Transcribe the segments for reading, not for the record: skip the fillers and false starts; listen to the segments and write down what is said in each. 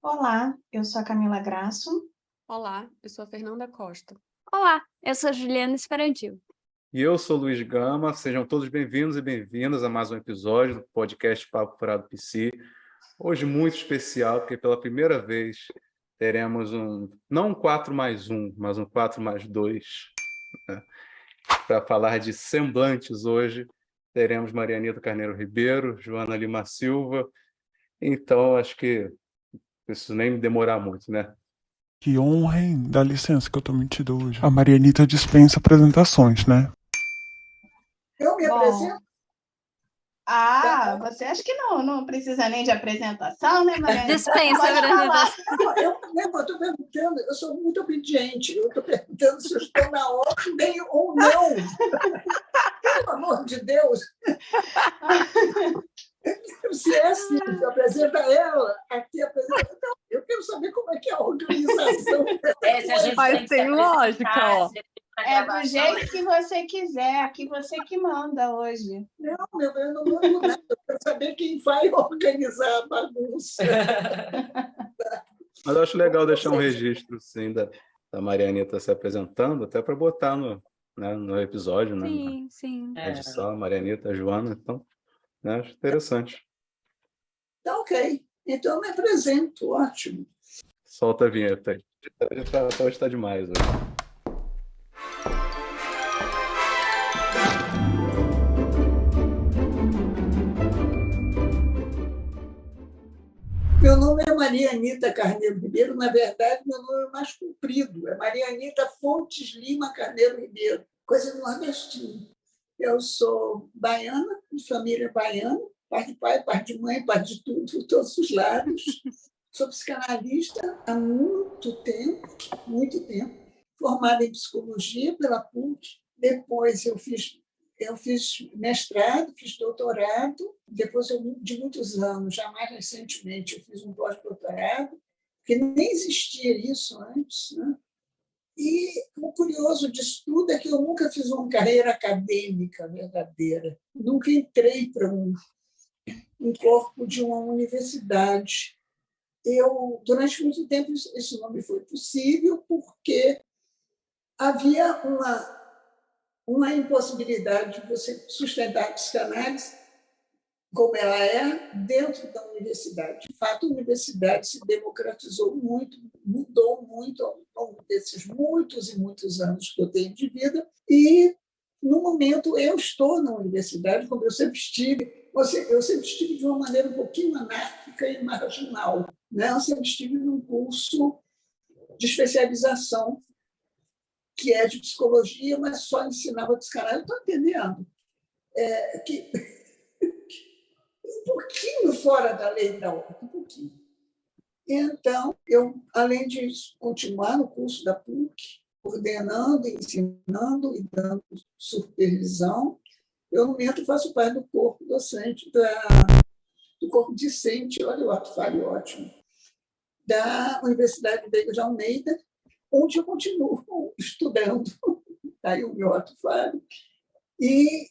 Olá, eu sou a Camila Grasso. Olá, eu sou a Fernanda Costa. Olá, eu sou a Juliana Esperantil. E eu sou o Luiz Gama, sejam todos bem-vindos e bem-vindas a mais um episódio do podcast Papo Furado PC. Hoje muito especial, porque pela primeira vez teremos não um 4+1, mas um 4+2. Né? Para falar de semblantes hoje, teremos Marianita Carneiro Ribeiro, Joana Lima Silva. Então, acho que não preciso nem demorar muito, né? Que honra, hein? Dá licença que eu tô mentindo hoje. A Marianita dispensa apresentações, né? Eu me apresento? Você acha que não precisa nem de apresentação, né, Mariana? Dispensa a apresentação. Eu estou perguntando, eu sou muito obediente, eu estou perguntando se eu estou na ordem ou não. Pelo amor de Deus. Se é assim, apresenta ela, aqui apresenta. Não, eu quero saber como é que é a organização. Mas tem lógica, ó. É do jeito que você quiser, aqui você que manda hoje. Não, eu não mando nada, eu quero saber quem vai organizar a bagunça. Mas eu acho legal deixar um registro, sim, da Marianita se apresentando, até para botar no episódio, né? Sim. Na edição, a Marianita, a Joana, então, né? Acho interessante. Tá ok. Então eu me apresento, ótimo. Solta a vinheta aí. Hoje está demais hoje. Meu nome é Marianita Carneiro Ribeiro, na verdade, meu nome é mais comprido, é Marianita Fontes Lima Carneiro Ribeiro, coisa nordestina. Eu sou baiana, de família baiana, parte de pai, parte de mãe, parte de tudo, de todos os lados. Sou psicanalista há muito tempo, formada em psicologia pela PUC. Depois eu fiz mestrado, fiz doutorado, depois de muitos anos, já mais recentemente, eu fiz um pós-doutorado, porque nem existia isso antes, né? E o curioso disso tudo é que eu nunca fiz uma carreira acadêmica verdadeira, nunca entrei para um corpo de uma universidade. Durante muito tempo, isso não me foi possível, porque havia uma impossibilidade de você sustentar a psicanálise como ela é dentro da universidade. De fato, a universidade se democratizou muito, mudou muito ao longo desses muitos e muitos anos que eu tenho de vida, e, no momento, eu estou na universidade, como eu sempre estive. Eu sempre estive de uma maneira um pouquinho anárquica e marginal, né? Eu sempre estive num curso de especialização que é de psicologia, mas só ensinava psicanálise. Estou entendendo que um pouquinho fora da lei da ordem, um pouquinho. Então, eu, além de continuar no curso da PUC, coordenando, ensinando e dando supervisão, eu, no momento, faço parte do corpo docente, do corpo discente, olha o ato falho ótimo, da Universidade de Almeida, onde eu continuo estudando, aí o meu ato falho, e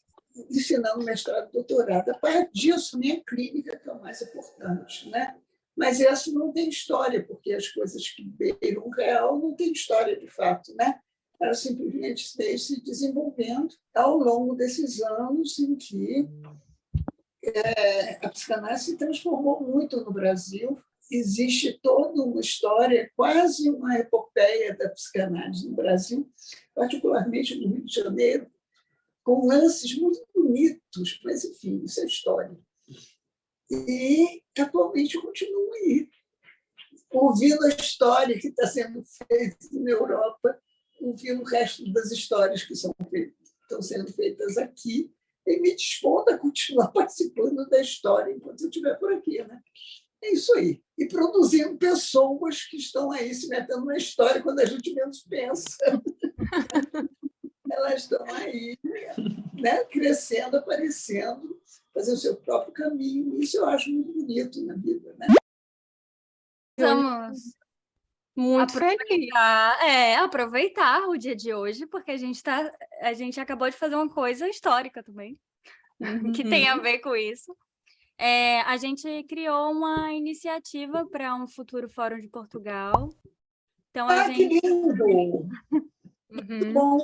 ensinando mestrado e doutorado. A partir disso, minha clínica, que é o mais importante, né? Mas essa não tem história, porque as coisas que beiram o real não têm história de fato, né? Ela simplesmente veio se desenvolvendo ao longo desses anos em que a psicanálise se transformou muito no Brasil. Existe toda uma história, quase uma epopeia da psicanálise no Brasil, particularmente no Rio de Janeiro, com lances muito bonitos, mas, enfim, isso é história. E, atualmente, continuo aí, ouvindo a história que está sendo feita na Europa, ouvindo o resto das histórias que estão sendo feitas aqui, e me dispondo a continuar participando da história enquanto eu estiver por aqui, né? É isso aí. E produzindo pessoas que estão aí se metendo na história quando a gente menos pensa. Elas estão aí, né, crescendo, aparecendo, fazendo o seu próprio caminho. Isso eu acho muito bonito na vida, né? Vamos Muito feliz. aproveitar o dia de hoje, porque a gente acabou de fazer uma coisa histórica também, que tem a ver com isso. A gente criou uma iniciativa para um futuro Fórum de Portugal. Então, Que lindo! Uhum. Bom,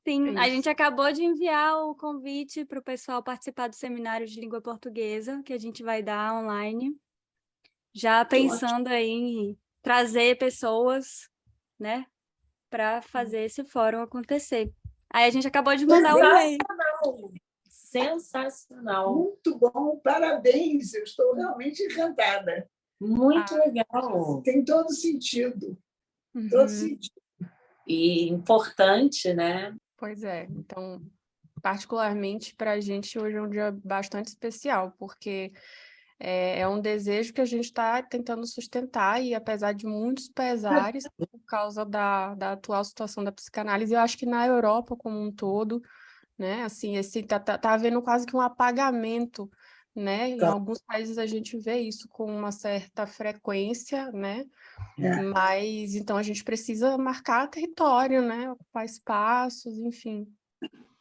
Sim, a Isso. gente acabou de enviar o convite para o pessoal participar do seminário de língua portuguesa, que a gente vai dar online, já pensando aí em trazer pessoas, né, para fazer esse fórum acontecer. Aí a gente acabou de mandar o e-mail. Sensacional. muito bom, parabéns, eu estou realmente encantada. Muito legal. Tem todo sentido, Uhum. todo sentido. E importante, né? Pois é, então, particularmente para a gente, hoje é um dia bastante especial, porque é um desejo que a gente está tentando sustentar, e apesar de muitos pesares, por causa da atual situação da psicanálise, eu acho que na Europa como um todo, né, assim, tá havendo quase que um apagamento, né, em Tá. alguns países a gente vê isso com uma certa frequência, né, É. mas então a gente precisa marcar território, né, ocupar espaços, enfim.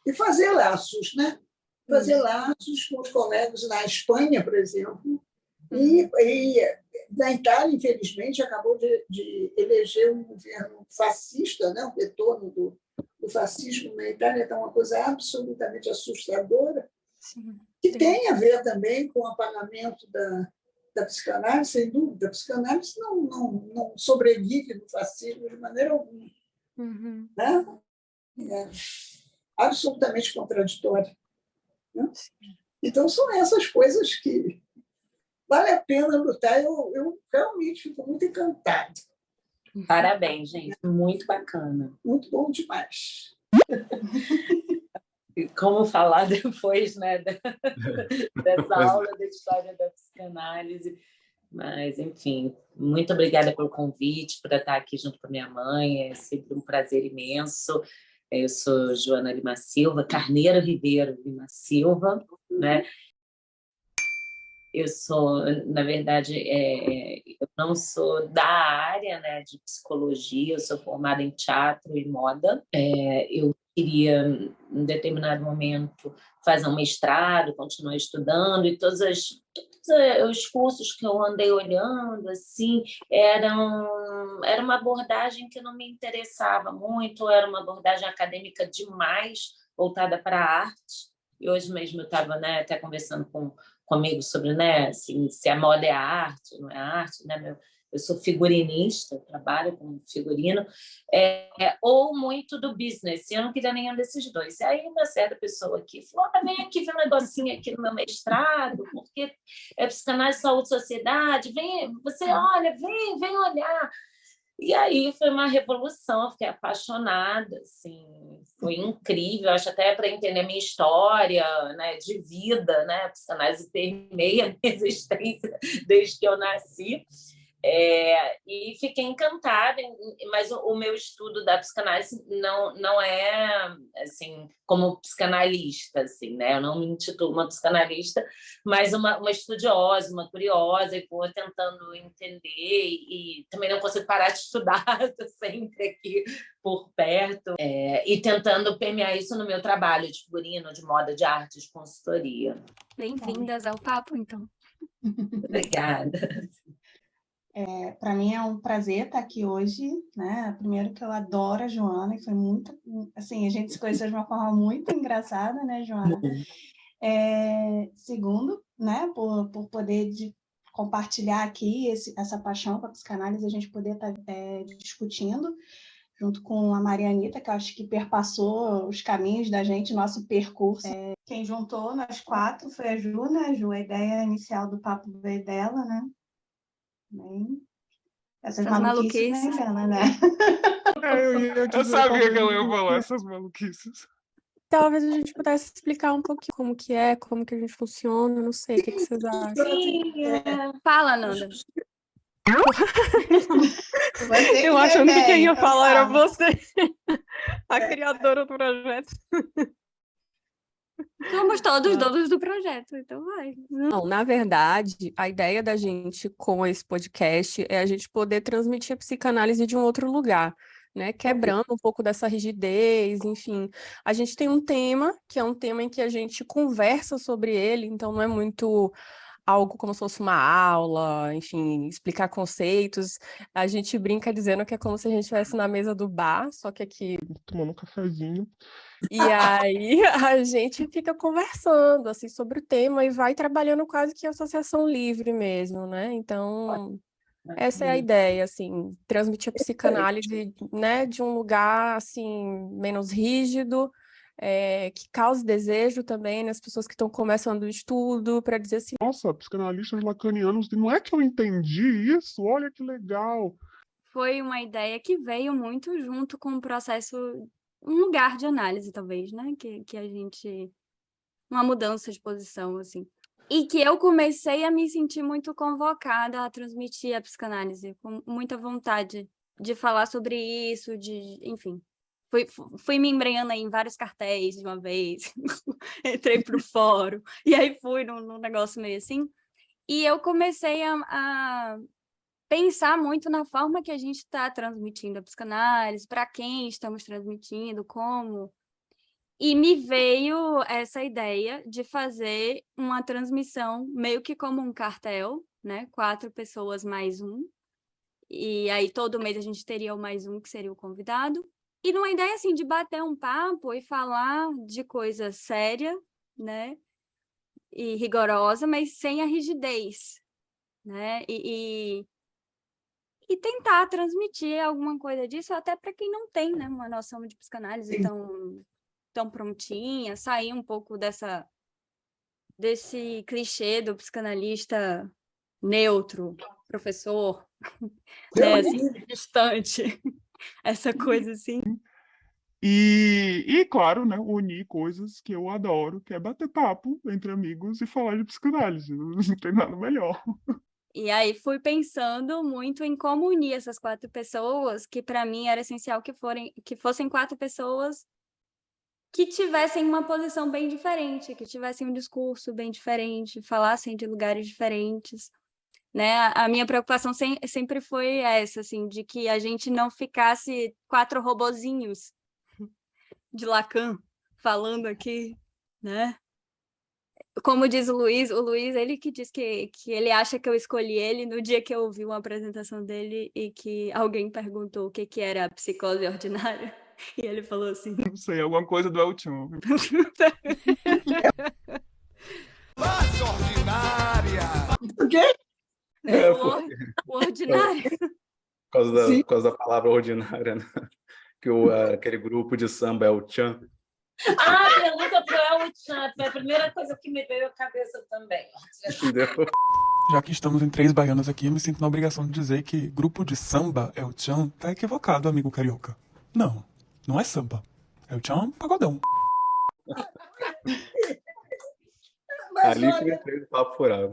E fazer laços, né? Fazer Isso. laços com os colegas na Espanha, por exemplo. E na Itália, infelizmente, acabou de eleger um governo fascista, né? O retorno do fascismo na Itália está uma coisa absolutamente assustadora, Sim. que tem a ver também com o apagamento da psicanálise, sem dúvida. A psicanálise não sobrevive no fascismo de maneira alguma. Uhum. Né? É absolutamente contraditório. Né? Então, são essas coisas que vale a pena lutar. Eu realmente fico muito encantada. Parabéns, gente. Muito bacana. Muito bom demais. E como falar depois, né, dessa aula da história da psicanálise. Mas, enfim, muito obrigada pelo convite, por estar aqui junto com a minha mãe. É sempre um prazer imenso. Eu sou Joana Lima Silva, Carneiro Ribeiro Lima Silva, né? Eu sou, na verdade, eu não sou da área, né, de psicologia, eu sou formada em teatro e moda. Eu queria, em determinado momento, fazer um mestrado, continuar estudando, e todos os cursos que eu andei olhando, assim, era uma abordagem que não me interessava muito, era uma abordagem acadêmica demais, voltada para a arte. E hoje mesmo eu estava, né, até conversando comigo sobre, né, assim, se a moda é arte, não é arte, né? Eu sou figurinista, trabalho com figurino, ou muito do business, e eu não queria nenhum desses dois. E aí uma certa pessoa aqui falou, vem aqui ver um negocinho aqui no meu mestrado, porque é psicanálise, saúde, sociedade, vem, você olha, vem olhar. E aí foi uma revolução, eu fiquei apaixonada, assim, foi incrível, acho até para entender a minha história, né, de vida, né, a psicanálise permeia a minha existência desde que eu nasci. E fiquei encantada, mas o meu estudo da psicanálise não é assim como psicanalista, assim, né? Eu não me intitulo uma psicanalista, mas uma estudiosa, uma curiosa, e vou tentando entender, e também não consigo parar de estudar, estou sempre aqui por perto, e tentando permear isso no meu trabalho de figurino, de moda, de arte, de consultoria. Bem-vindas ao papo, então. Obrigada. Para mim é um prazer estar aqui hoje, né? Primeiro que eu adoro a Joana, e foi muito, assim, a gente se conheceu de uma forma muito engraçada, né, Joana? Segundo, né, por poder compartilhar aqui essa paixão com a psicanálise, a gente poder estar discutindo junto com a Marianita, que eu acho que perpassou os caminhos da gente, nosso percurso. Quem juntou nós quatro foi a Ju, né, Ju? A ideia inicial do papo veio dela, né? Bem, essas maluquices vêm dela, né? Eu sabia que ela ia falar essas maluquices. Talvez a gente pudesse explicar um pouquinho como que a gente funciona, não sei, o que vocês acham? Sim, Fala, Nanda. Eu achando que quem ia falar era você, a criadora do projeto. Somos todos donos do projeto, então vai. Não, na verdade, a ideia da gente com esse podcast é a gente poder transmitir a psicanálise de um outro lugar, né? Quebrando um pouco dessa rigidez, enfim. A gente tem um tema, que é um tema em que a gente conversa sobre ele, então não é muito algo como se fosse uma aula, enfim, explicar conceitos. A gente brinca dizendo que é como se a gente estivesse na mesa do bar, só que aqui Tomando um cafezinho. e aí a gente fica conversando assim sobre o tema e vai trabalhando quase que associação livre mesmo, né? Então, essa é a ideia, assim, transmitir a psicanálise, né, de um lugar assim menos rígido, que cause desejo também nas pessoas que estão começando o estudo, para dizer assim, Nossa, psicanalistas lacanianos, não é que eu entendi isso? Olha que legal. Foi uma ideia que veio muito junto com o processo, um lugar de análise, talvez, né? Que a gente. Uma mudança de posição, assim. E que eu comecei a me sentir muito convocada a transmitir a psicanálise, com muita vontade de falar sobre isso, enfim. Fui me embrenhando aí em vários cartéis de uma vez, entrei para o fórum, e aí fui num negócio meio assim. E eu comecei a pensar muito na forma que a gente está transmitindo a psicanálise, para quem estamos transmitindo, como. E me veio essa ideia de fazer uma transmissão meio que como um cartel, né? 4 pessoas mais um. E aí todo mês a gente teria o mais um, que seria o convidado. E numa ideia assim de bater um papo e falar de coisa séria, né? E rigorosa, mas sem a rigidez, né? E tentar transmitir alguma coisa disso até para quem não tem, né, uma noção de psicanálise tão prontinha, sair um pouco desse clichê do psicanalista neutro, professor, né, assim, distante, essa coisa assim. E claro, né, unir coisas que eu adoro, que é bater papo entre amigos e falar de psicanálise. Não tem nada melhor. E aí fui pensando muito em como unir essas 4 pessoas, que para mim era essencial que fossem 4 pessoas que tivessem uma posição bem diferente, que tivessem um discurso bem diferente, falassem de lugares diferentes, né? A minha preocupação sempre foi essa, assim, de que a gente não ficasse 4 robozinhos de Lacan falando aqui, né? Como diz o Luiz, ele que diz que ele acha que eu escolhi ele no dia que eu ouvi uma apresentação dele e que alguém perguntou o que era a psicose ordinária. E ele falou assim... Não sei, alguma coisa do El Chum. O quê? O ordinário. Por causa da palavra ordinária, né? Que aquele grupo de samba é o Chan. Pergunta pro El Chan, foi a primeira coisa que me veio à cabeça também. Entendeu? Já que estamos em 3 baianas aqui, eu me sinto na obrigação de dizer que grupo de samba El Chan tá equivocado, amigo carioca. Não, não é samba. El Chan, pagodão. Mas Ali que eu olha, entrei no papo furado.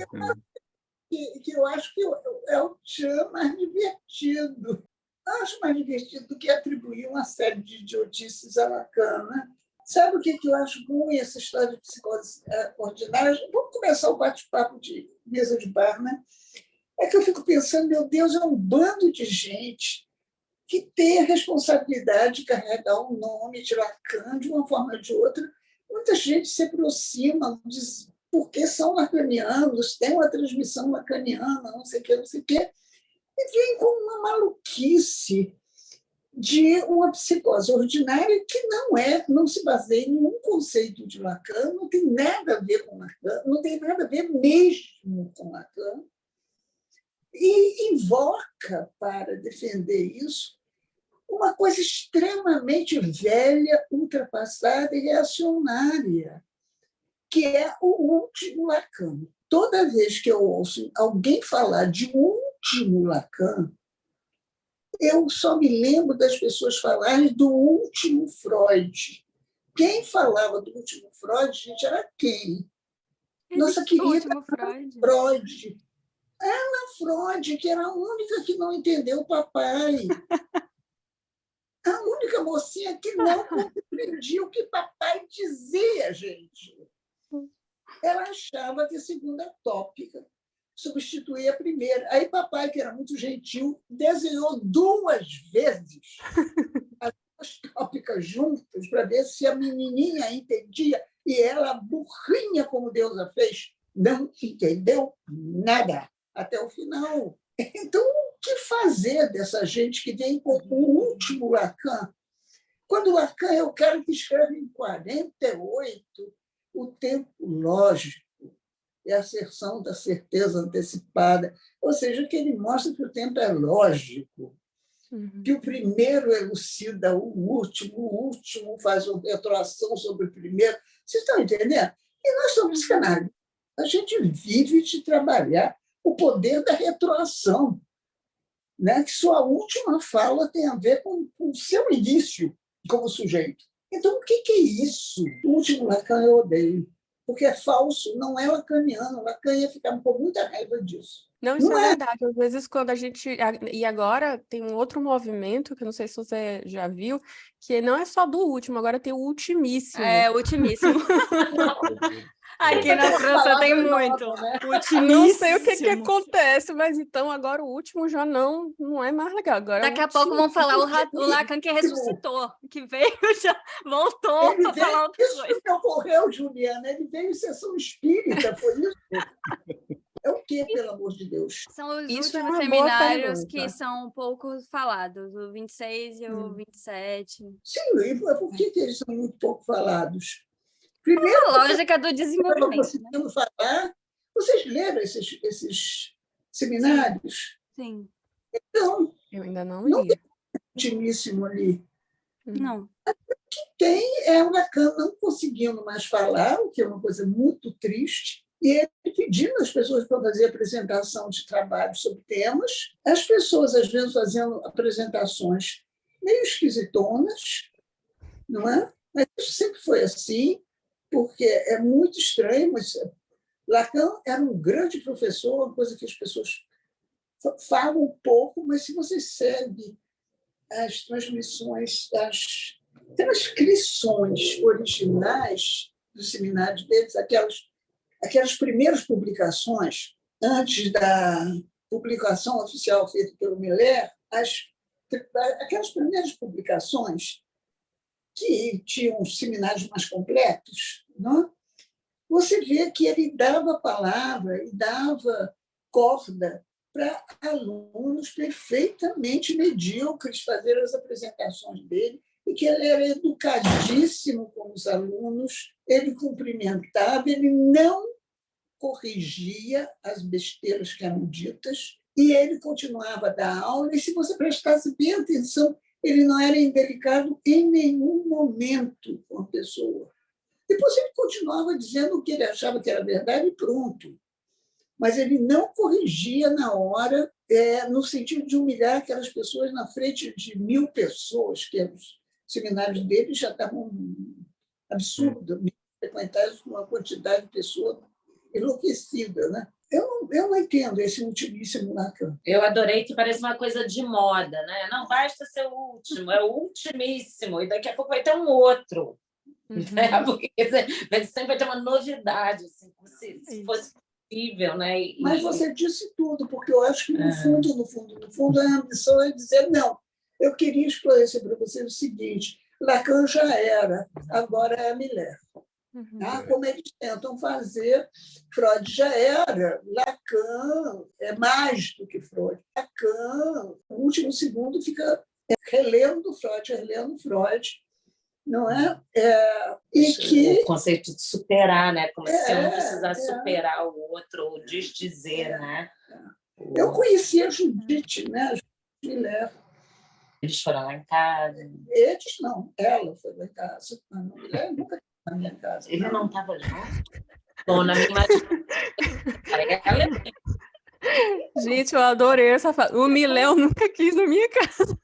que eu acho que é o tchan mais divertido. Eu acho mais divertido do que atribuir uma série de idiotices a Lacan, né? Sabe o que eu acho ruim essa história de psicose ordinária? Vamos começar o bate-papo de mesa de bar, né? É que eu fico pensando, meu Deus, é um bando de gente que tem a responsabilidade de carregar o nome de Lacan de uma forma ou de outra. Muita gente se aproxima, diz porque são lacanianos, tem uma transmissão lacaniana, não sei o quê, e vem com uma maluquice de uma psicose ordinária que não se baseia em nenhum conceito de Lacan, não tem nada a ver com Lacan, não tem nada a ver mesmo com Lacan, e invoca para defender isso uma coisa extremamente velha, ultrapassada e reacionária, que é o último Lacan. Toda vez que eu ouço alguém falar de um último Lacan, eu só me lembro das pessoas falarem do último Freud. Quem falava do último Freud, gente, era quem? Nossa querida Freud. Ana Freud, que era a única que não entendeu o papai. A única mocinha que não compreendia o que papai dizia, gente. Ela achava que a segunda tópica substituir a primeira. Aí papai, que era muito gentil, desenhou 2 vezes as 2 tópicas juntas para ver se a menininha entendia, e ela, burrinha como Deus a fez, não entendeu nada até o final. Então, o que fazer dessa gente que vem com o último Lacan? Quando Lacan, eu quero que escreva em 48, o tempo lógico é a asserção da certeza antecipada, ou seja, que ele mostra que o tempo é lógico, que o primeiro elucida o último faz uma retroação sobre o primeiro. Vocês estão entendendo? E nós somos psicanalistas. A gente vive de trabalhar o poder da retroação, né? Que sua última fala tem a ver com o seu início como sujeito. Então, o que é isso? O último Lacan eu odeio, porque é falso, não é lacaniano. Lacan ia ficar com muita raiva disso. Não, isso é verdade. Às vezes, quando a gente. E agora tem um outro movimento, que eu não sei se você já viu, que não é só do último, agora tem o ultimíssimo. É, ultimíssimo. Aqui na França tem muito. Nova, né? Não sei o que acontece, mas então agora o último já não é mais legal. Agora Daqui é a pouco vão falar o Lacan que ressuscitou, que veio, já voltou Ele para veio, falar outra isso coisa. que ocorreu, Juliana. Ele veio em sessão espírita, foi isso? É o quê, pelo amor de Deus? São os Isso é últimos uma boa seminários pergunta. que são pouco falados, o 26 e o 27. Sim, e por que eles são muito pouco falados? Primeiro, A lógica do não desenvolvimento, né? conseguimos falar. Vocês leram esses seminários? Sim. Não, Eu ainda não não li. ultimíssimo ali. Não. Tem o Lacan não conseguindo mais falar, o que é uma coisa muito triste, e ele pedindo às pessoas para fazer apresentação de trabalho sobre temas, as pessoas, às vezes, fazendo apresentações meio esquisitonas, não é? Mas isso sempre foi assim, porque é muito estranho, mas Lacan era um grande professor, uma coisa que as pessoas falam um pouco, mas se você segue as transmissões, as transcrições originais dos seminários deles, aquelas primeiras publicações, antes da publicação oficial feita pelo Miller, aquelas primeiras publicações que tinham seminários mais completos, não? Você vê que ele dava palavra e dava corda para alunos perfeitamente medíocres fazer as apresentações dele, e que ele era educadíssimo com os alunos, ele cumprimentava, ele não corrigia as besteiras que eram ditas, e ele continuava a dar aula, e se você prestasse bem atenção, ele não era indelicado em nenhum momento com a pessoa. Depois ele continuava dizendo o que ele achava que era verdade e pronto. Mas ele não corrigia na hora, no sentido de humilhar aquelas pessoas na frente de 1000 pessoas, que os seminários dele já estavam absurdos, frequentados com uma quantidade de pessoas enlouquecida, né? Eu não entendo esse ultimíssimo Lacan. Eu adorei que parece uma coisa de moda, né? Não basta ser o último, é o ultimíssimo, e daqui a pouco vai ter um outro. Né? Porque sempre vai ter uma novidade, assim, se fosse possível, né? Mas você disse tudo, porque eu acho que, no fundo, a ambição é dizer, não, eu queria esclarecer para você o seguinte, Lacan já era, agora é Miller. Como eles tentam fazer, Freud já era, Lacan é mais do que Freud. Lacan, no último segundo, fica relendo Freud, não é? E que... O conceito de superar, né? Como se um precisasse superar o outro, ou desdizer, né? Eu conheci a Judite, né? A Judite Miller. Eles foram lá em casa. Eles não, ela foi lá em casa. A Miller nunca estava na minha casa. Ele não estava junto? Bom, na minha imaginação. Gente, eu adorei essa fala. O Miléo nunca quis na minha casa.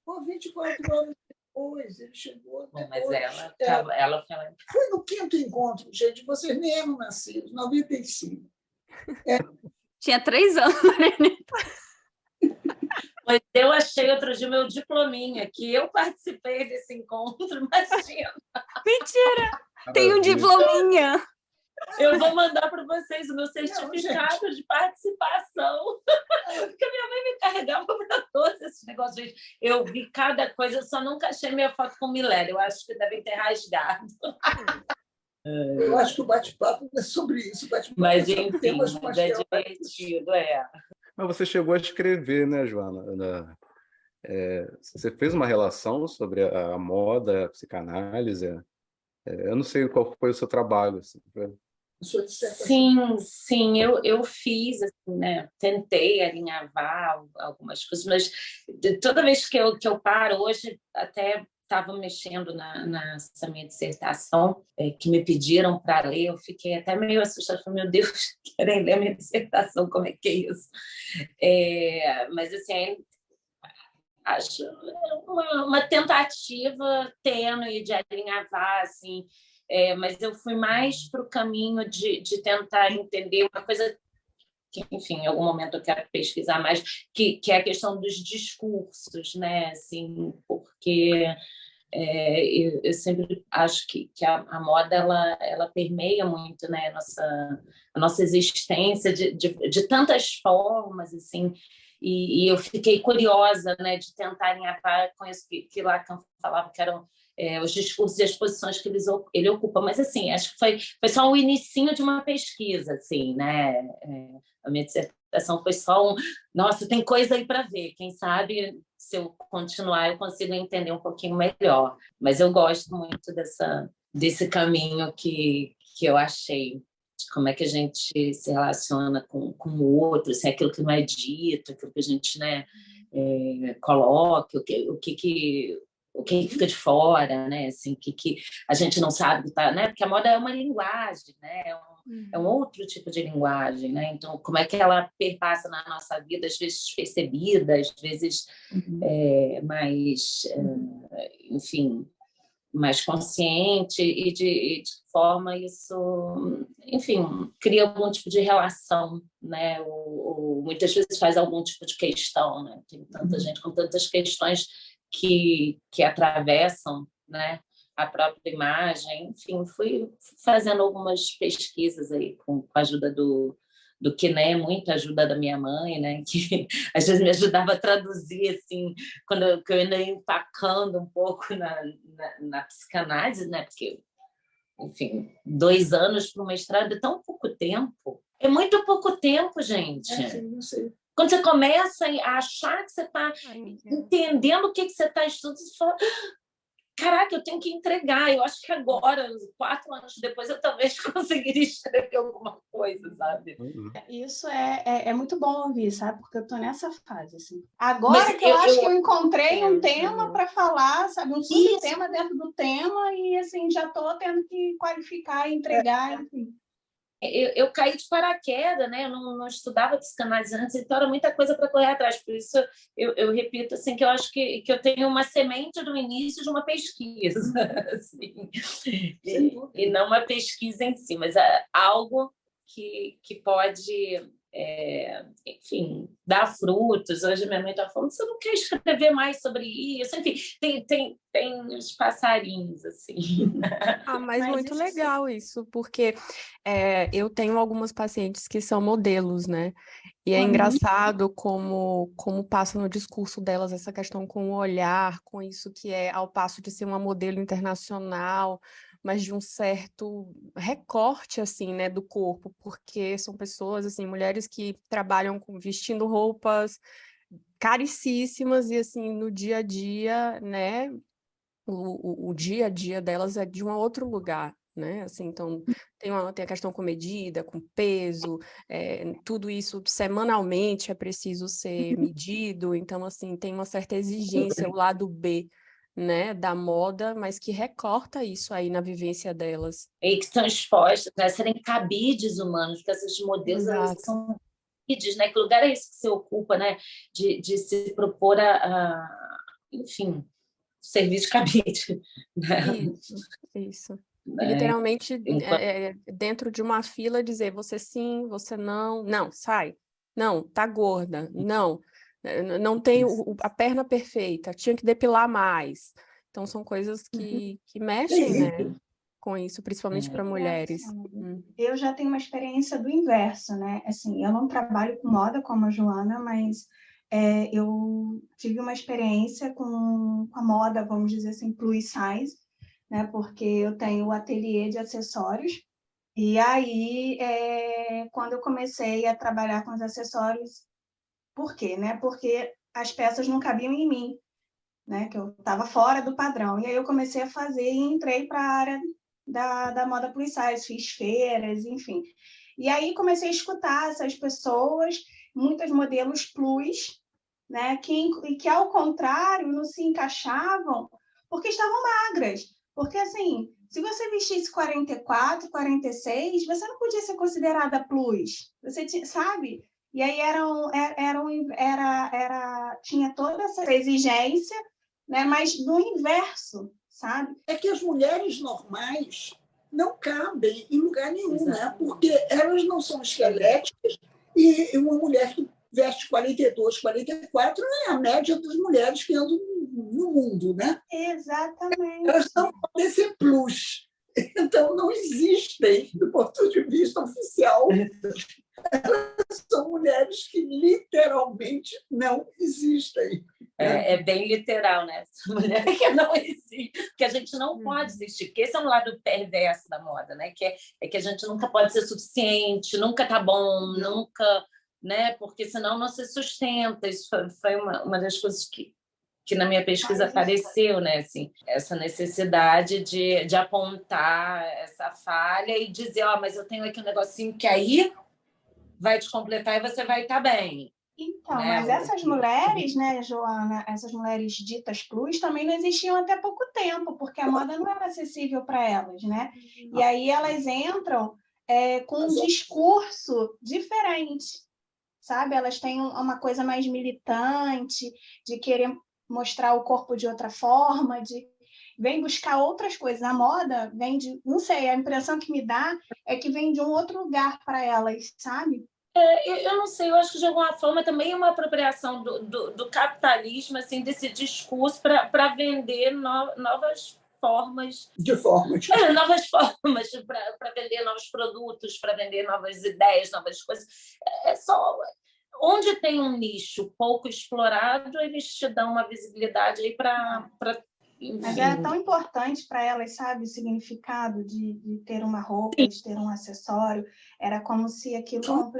Por 24 horas depois, ele chegou. Bom, mas ela foi lá. Foi no 5º encontro, gente. Vocês nem eram nascidos, 95. Tinha 3 anos, Mas eu achei outro dia o meu diplominha, que eu participei desse encontro, imagina. Mentira! Tem um diplominha. Eu vou mandar para vocês o meu certificado de participação, porque a minha mãe me carregava para todos esses negócios. Gente, eu vi cada coisa, eu só nunca achei minha foto com Milério. Eu acho que devem ter rasgado. Eu acho que o bate-papo não é sobre isso. Mas, enfim, mas é divertido, Mas você chegou a escrever, né, Joana? Você fez uma relação sobre a moda, a psicanálise. Eu não sei qual foi o seu trabalho. Assim, Sim, eu fiz, assim, né? Tentei alinhavar algumas coisas, mas toda vez que eu paro, hoje até estava mexendo nessa minha dissertação, que me pediram para ler, eu fiquei até meio assustada, falei, meu Deus, querem ler minha dissertação, como é que é isso? Mas, assim, acho uma tentativa tênue de alinhavar, assim, mas eu fui mais para o caminho de tentar entender uma coisa que, enfim, em algum momento eu quero pesquisar mais, que é a questão dos discursos, né? Assim, porque eu sempre acho que a moda ela permeia muito, né, a nossa existência de tantas formas, assim, e eu fiquei curiosa, né, de tentar alinhar com isso que Lacan falava, que eram os discursos e as posições que ele ocupa, mas assim, acho que foi só o inicinho de uma pesquisa, assim, né? A minha dissertação foi só nossa, tem coisa aí para ver, quem sabe se eu continuar eu consigo entender um pouquinho melhor, mas eu gosto muito desse caminho que eu achei, de como é que a gente se relaciona com o outro, se é aquilo que não é dito, aquilo que a gente, né, coloca, o que fica de fora, né? Assim, que a gente não sabe, tá, né? Porque a moda é uma linguagem, né? É um outro tipo de linguagem, né? Então, como é que ela perpassa na nossa vida, às vezes percebida, às vezes mais, enfim, mais consciente e de que forma isso, enfim, cria algum tipo de relação, né? Ou muitas vezes faz algum tipo de questão, né? Tem tanta gente com tantas questões que atravessam, né, a própria imagem. Enfim, fui fazendo algumas pesquisas aí com a ajuda do Quiné, muita ajuda da minha mãe, né, que às vezes me ajudava a traduzir, assim, quando eu ainda ia empacando um pouco na psicanálise, né, porque, enfim, 2 anos para o mestrado é tão pouco tempo. É muito pouco tempo, gente. Sim, não sei. Quando você começa a achar que você está entendendo o que você está estudando, você fala, caraca, eu tenho que entregar. Eu acho que agora, 4 anos depois, eu talvez conseguiria escrever alguma coisa, sabe? Isso é muito bom ouvir, sabe? Porque eu estou nessa fase, assim. Agora que eu acho que eu encontrei um tema para falar, sabe? Um subtema dentro do tema e, assim, já estou tendo que qualificar, entregar, enfim. Eu caí de paraquedas, né? Eu não estudava psicanálise antes, então era muita coisa para correr atrás. Por isso, eu repito assim, que eu acho que eu tenho uma semente do início de uma pesquisa, assim, e não uma pesquisa em si, mas algo que pode, enfim, dar frutos. Hoje minha mãe está falando, você não quer escrever mais sobre isso? Enfim, tem os passarinhos, assim. Mas muito legal isso, porque eu tenho algumas pacientes que são modelos, né? E é engraçado como passa no discurso delas essa questão com o olhar, com isso que é ao passo de ser uma modelo internacional, mas de um certo recorte, assim, né, do corpo, porque são pessoas, assim, mulheres que trabalham vestindo roupas caríssimas e, assim, no dia a dia, né, o dia a dia delas é de um outro lugar, né? Assim, então, tem a questão com medida, com peso, tudo isso semanalmente é preciso ser medido, então, assim, tem uma certa exigência, o lado B, né, da moda, mas que recorta isso aí na vivência delas. E que estão expostas a serem cabides humanos, porque essas modelos elas são cabides, né? Que lugar é esse que você ocupa, né? De se propor enfim, serviço de cabide. Né? Isso. E literalmente, dentro de uma fila, dizer você sim, você não, sai, não, tá gorda, não tem a perna perfeita, tinha que depilar mais. Então, são coisas que mexem, né? com isso, principalmente para mulheres? Eu já tenho uma experiência do inverso, né? Assim, eu não trabalho com moda como a Joana, mas eu tive uma experiência com a moda, vamos dizer assim, plus size, né? Porque eu tenho o ateliê de acessórios. E aí, quando eu comecei a trabalhar com os acessórios, por quê, né? Porque as peças não cabiam em mim, né? Que eu estava fora do padrão. E aí eu comecei a fazer e entrei para a área da moda plus size, fiz feiras, enfim. E aí comecei a escutar essas pessoas, muitos modelos plus, né? Que ao contrário, não se encaixavam porque estavam magras. Porque, assim, se você vestisse 44, 46, você não podia ser considerada plus. Você sabe? E aí tinha toda essa exigência, né? Mas no inverso, sabe? É que as mulheres normais não cabem em lugar nenhum, né? Porque elas não são esqueléticas e uma mulher que veste 42, 44 não é a média das mulheres que andam no mundo, né? Exatamente. Elas não podem ser plus. Então, não existem, do ponto de vista oficial. Elas são mulheres que literalmente não existem. É bem literal, né? Essa mulher que não existe, porque a gente não pode existir, porque esse é um lado perverso da moda, né? Que a gente nunca pode ser suficiente, nunca tá bom, nunca, né? Porque senão não se sustenta. Isso foi uma das coisas que na minha pesquisa apareceu, né? Assim, essa necessidade de apontar essa falha e dizer, mas eu tenho aqui um negocinho que aí vai te completar e você vai estar bem. Então, mas essas mulheres, né, Joana, essas mulheres ditas plus também não existiam até pouco tempo, porque a moda não era acessível para elas, né? E aí elas entram com um discurso diferente, sabe? Elas têm uma coisa mais militante, de querer mostrar o corpo de outra forma, vem buscar outras coisas. A moda vem de, não sei, a impressão que me dá é que vem de um outro lugar para elas, sabe? Eu não sei, eu acho que de alguma forma também é uma apropriação do capitalismo, assim, desse discurso para vender novas formas. De formas. Novas formas, para vender novos produtos, para vender novas ideias, novas coisas. É só. Onde tem um nicho pouco explorado, eles te dão uma visibilidade aí para. Mas era tão importante para elas, sabe, o significado de ter uma roupa, de ter um acessório. Era como se aquilo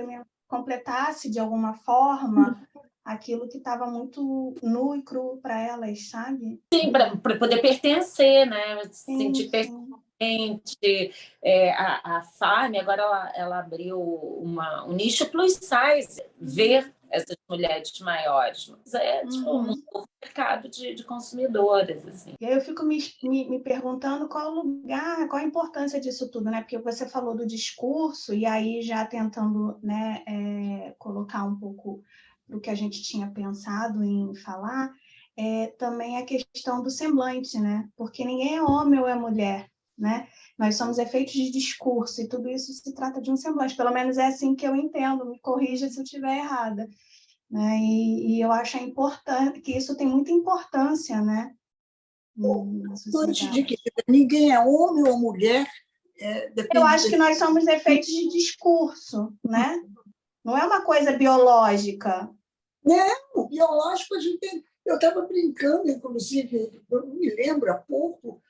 completasse, de alguma forma, aquilo que estava muito nu e cru para elas, sabe? Sim, para poder pertencer, né? Se sentir pertencente. A Farm, agora ela abriu um nicho plus size, ver essas mulheres maiores. Mas tipo, um novo mercado de consumidoras. Assim. E aí eu fico me perguntando qual o lugar, qual a importância disso tudo, né? Porque você falou do discurso, e aí já tentando, né, colocar um pouco do que a gente tinha pensado em falar, também a questão do semblante, né? Porque ninguém é homem ou é mulher, né? Nós somos efeitos de discurso, e tudo isso se trata de um semblante. Pelo menos é assim que eu entendo, me corrija se eu estiver errada. Né? E eu acho importante que isso tem muita importância, né? Antes de que ninguém é homem ou mulher. Eu acho que nós somos efeitos de discurso, né? Não é uma coisa biológica. Não, biológico a gente tem. Eu estava brincando, inclusive, eu não me lembro há pouco,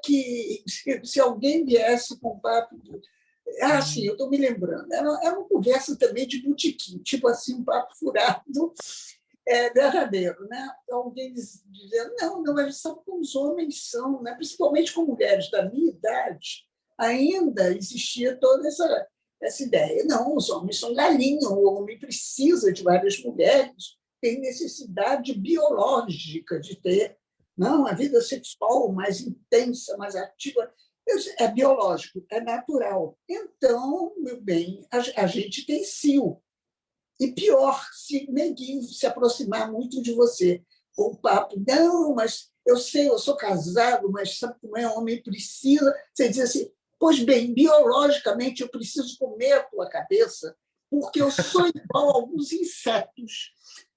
que se alguém viesse com um papo. Sim, eu estou me lembrando. Era uma conversa também de botequim, tipo assim, um papo furado verdadeiro. Né? Alguém dizendo, não, mas sabe como os homens são, né? Principalmente com mulheres da minha idade, ainda existia toda essa ideia. Não, os homens são galinha, o homem precisa de várias mulheres, tem necessidade biológica de ter a vida sexual mais intensa, mais ativa. É biológico, é natural. Então, meu bem, a gente tem cio. E pior, se ninguém se aproximar muito de você com o papo, não, mas eu sei, eu sou casado, mas sabe como é? Homem precisa. Você diz assim, pois bem, biologicamente eu preciso comer a tua cabeça, porque eu sou igual a alguns insetos.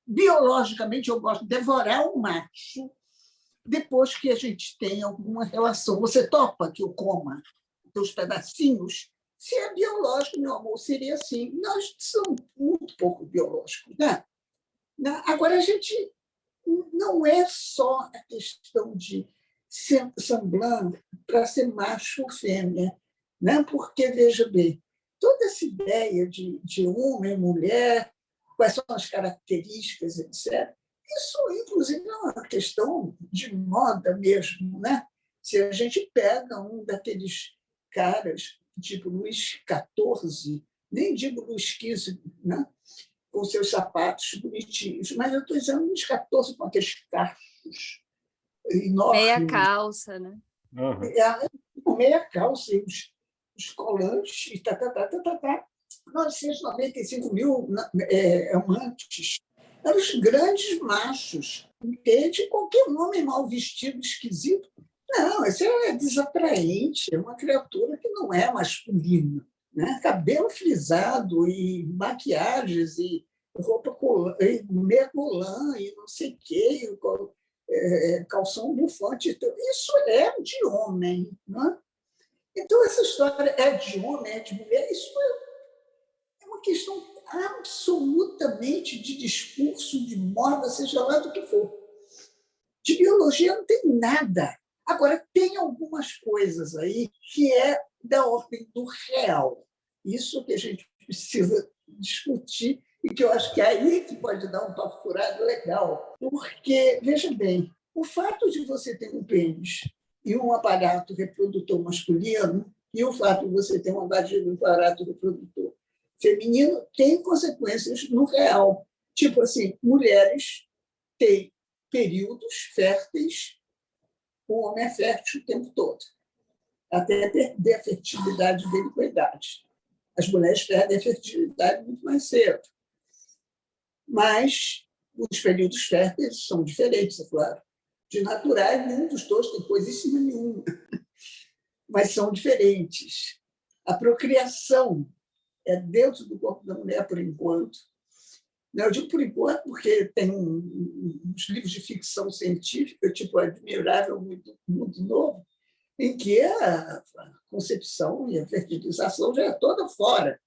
Biologicamente eu gosto de devorar um macho, depois que a gente tem alguma relação. Você topa que eu coma os pedacinhos? Se é biológico, meu amor, seria assim. Nós somos muito pouco biológicos, né? Agora, a gente não é só a questão de semblant para ser macho ou fêmea, né? Porque, veja bem, toda essa ideia de homem, mulher, quais são as características, etc., isso, inclusive, é uma questão de moda mesmo, né? Se a gente pega um daqueles caras, tipo Luís XIV, nem digo Luís XV, né? Com seus sapatos bonitinhos, mas eu estou dizendo Luís XIV com aqueles cachos enormes. Meia calça, né? Com meia calça e os colantes, e 995 mil amantes. Eram os grandes machos, entende? Qualquer homem mal vestido, esquisito. Não, esse é desatraente, é uma criatura que não é masculina. Né? Cabelo frisado e maquiagens e roupa e meia colã e não sei o quê, calção bufante. Isso é de homem. Né? Então, essa história é de homem, é de mulher, isso é uma questão absolutamente de discurso, de moda, seja lá do que for. De biologia não tem nada. Agora, tem algumas coisas aí que é da ordem do real. Isso que a gente precisa discutir e que eu acho que é aí que pode dar um papo furado legal. Porque, veja bem, o fato de você ter um pênis e um aparato reprodutor masculino e o fato de você ter uma vagina e um aparato reprodutor feminino tem consequências no real. Tipo assim, mulheres têm períodos férteis, o homem é fértil o tempo todo, até perder a fertilidade dele com a idade. As mulheres perdem a fertilidade muito mais cedo. Mas os períodos férteis são diferentes, é claro. De naturais, nenhum dos dois tem coisíssima nenhuma, mas são diferentes. A procriação é dentro do corpo da mulher, por enquanto. Eu digo por enquanto porque tem uns livros de ficção científica, tipo Admirável Mundo Novo, em que a concepção e a fertilização já é toda fora.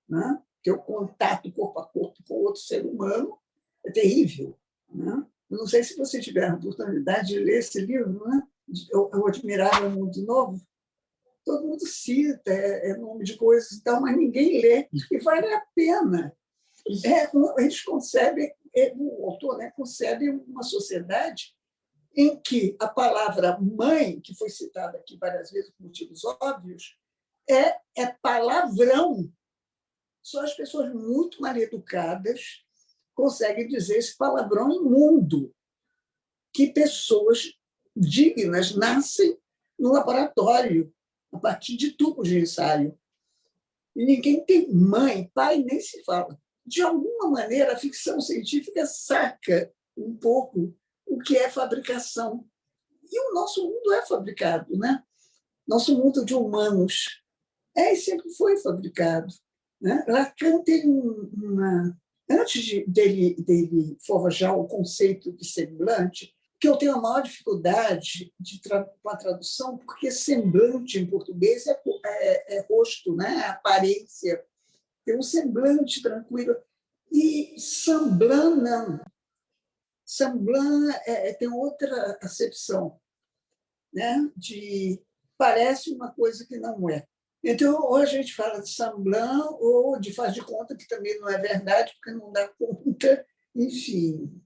Né? Que o contato corpo a corpo com outro ser humano é terrível. Né? Eu não sei se você tiver a oportunidade de ler esse livro, né? O Admirável Mundo Novo. Todo mundo cita, é nome de coisas e tal, mas ninguém lê. E vale a pena. Eles concebem, o autor, né, concebe uma sociedade em que a palavra mãe, que foi citada aqui várias vezes por motivos óbvios, é palavrão. Só as pessoas muito mal educadas conseguem dizer esse palavrão imundo, que pessoas dignas nascem no laboratório, a partir de tubos de ensaio. E ninguém tem mãe, pai nem se fala. De alguma maneira, a ficção científica saca um pouco o que é fabricação. E o nosso mundo é fabricado, né? Nosso mundo de humanos sempre foi fabricado. Né? Lacan tem antes dele forjar o conceito de semblante, que eu tenho a maior dificuldade com a tradução, porque semblante em português é rosto, né? Aparência. Tem um semblante tranquilo. E semblant, não. Semblant tem outra acepção, né? Parece uma coisa que não é. Então, ou a gente fala de semblant, ou de faz de conta, que também não é verdade, porque não dá conta. Enfim,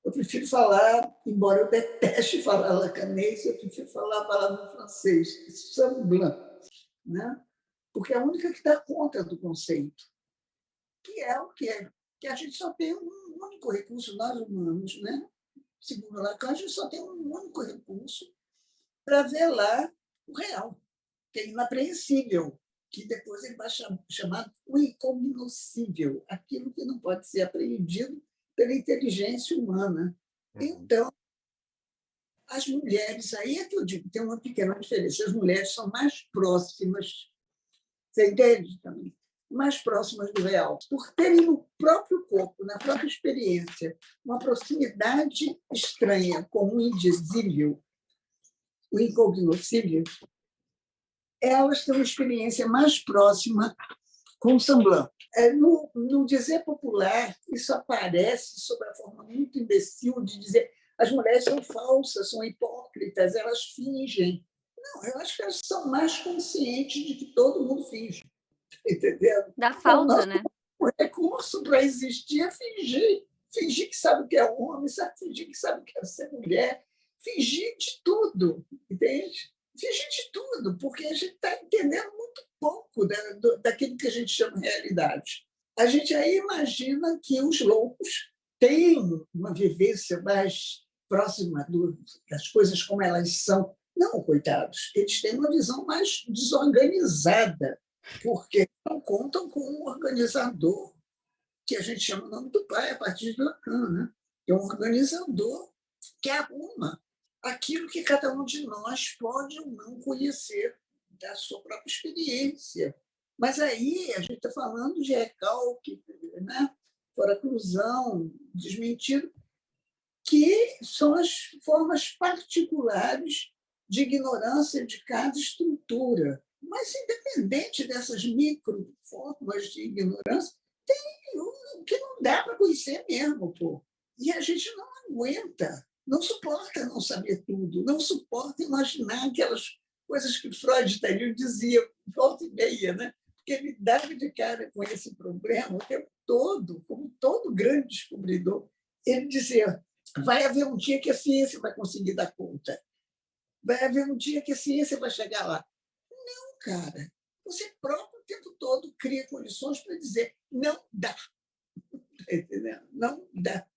eu prefiro falar, embora eu deteste falar lacanês, eu prefiro falar a palavra em francês, semblant, né? Porque é a única que dá conta do conceito, que é o que é. Que a gente só tem um único recurso, nós humanos, né? Segundo Lacan, a gente só tem um único recurso para velar o real, que é inapreensível, que depois ele vai chamar o incognoscível, aquilo que não pode ser apreendido pela inteligência humana. Então, as mulheres, aí é que eu digo, tem uma pequena diferença, as mulheres são mais próximas, você entende também? mais próximas do real, por terem no próprio corpo, na própria experiência, uma proximidade estranha com o indizível, o incognoscível, elas têm uma experiência mais próxima com o semblant. No dizer popular, isso aparece sob a forma muito imbecil de dizer as mulheres são falsas, são hipócritas, elas fingem. Não, eu acho que elas são mais conscientes de que todo mundo finge. Entendeu? Da falta, né? O recurso para existir é fingir. Fingir que sabe o que é homem, fingir que sabe o que é ser mulher, fingir de tudo, entende? Fingir de tudo, porque a gente está entendendo muito pouco daquilo que a gente chama de realidade. A gente aí imagina que os loucos têm uma vivência mais próxima das coisas como elas são. Não, coitados, eles têm uma visão mais desorganizada, porque não contam com um organizador, que a gente chama o nome do pai a partir de Lacan, né? É um organizador que arruma aquilo que cada um de nós pode ou não conhecer da sua própria experiência. Mas aí a gente está falando de recalque, né? Foraclusão, desmentido, que são as formas particulares de ignorância de cada estrutura. Mas, independente dessas microformas de ignorância, tem um que não dá para conhecer mesmo. Pô. E a gente não aguenta, não suporta não saber tudo, não suporta imaginar aquelas coisas que Freud dizia, volta e meia, né? Porque ele dava de cara com esse problema o tempo todo, como todo grande descobridor. Ele dizia, vai haver um dia que a ciência vai conseguir dar conta. Vai haver um dia que a ciência vai chegar lá. Não, cara. Você próprio o tempo todo cria condições para dizer não dá. Tá entendendo? Não dá.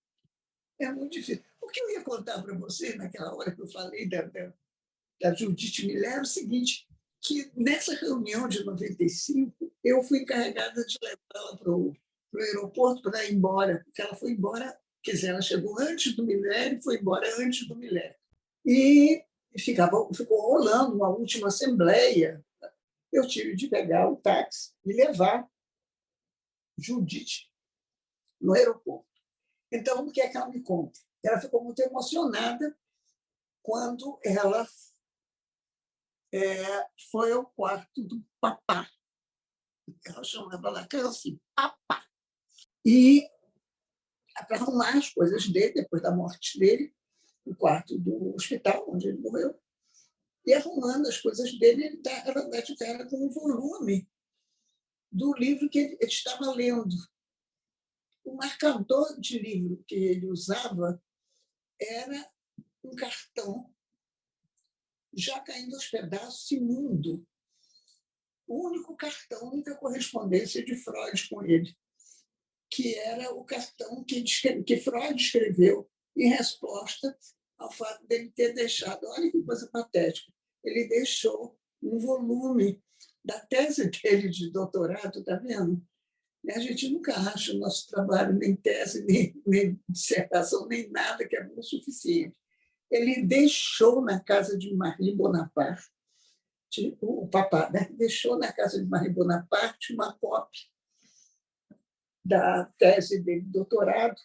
É muito difícil. O que eu ia contar para você naquela hora que eu falei da Judith Miller é o seguinte, que nessa reunião de 95, eu fui encarregada de levá-la para o aeroporto para ir embora, porque ela foi embora, quer dizer, ela chegou antes do Miller e foi embora antes do Miller. E ficou rolando uma última assembleia. Eu tive de pegar o táxi e levar Judith no aeroporto. Então, o que é que ela me conta? Ela ficou muito emocionada quando ela foi ao quarto do papá. Ela chamava Lacan assim, papá. E para arrumar as coisas dele, depois da morte dele, no quarto do hospital, onde ele morreu, e arrumando as coisas dele, ela dá de cara com um volume do livro que ele estava lendo. O marcador de livro que ele usava era um cartão já caindo aos pedaços, imundo. O único cartão, a única correspondência de Freud com ele, que era o cartão que Freud escreveu em resposta ao fato dele ter deixado, olha que coisa patética, ele deixou um volume da tese dele de doutorado, está vendo? A gente nunca acha o nosso trabalho, nem tese, nem dissertação, nem nada que é bom o suficiente. Ele deixou na casa de Marie Bonaparte, o papá, né? Deixou na casa de Marie Bonaparte uma cópia da tese dele de doutorado,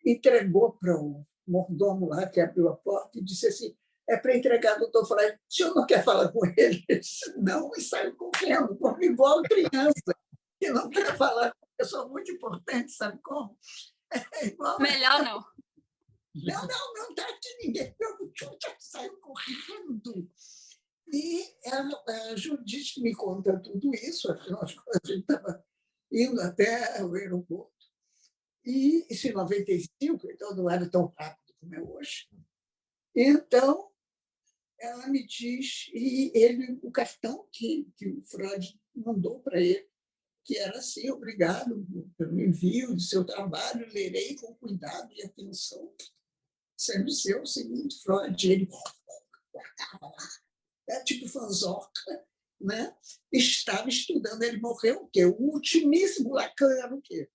entregou para o mordomo lá que abriu a porta e disse assim, é para entregar ao doutor Freud. O senhor não quer falar com ele? Ele disse, não, e saiu correndo, como igual criança, que não quer falar com uma pessoa muito importante, sabe como? É igual... Melhor não. Não está aqui ninguém. Saiu correndo. E a Judith me conta tudo isso, afinal de contas, a gente estava indo até o aeroporto. E isso em 95, então não era tão rápido como é hoje. Então, ela me diz, e o cartão que o Freud mandou para ele, que era assim, obrigado pelo envio do seu trabalho, lerei com cuidado e atenção, sendo seu, segundo Freud. Ele guardava lá, tipo fanzoca, né? Estava estudando, ele morreu o quê? O ultimíssimo Lacan era o quê?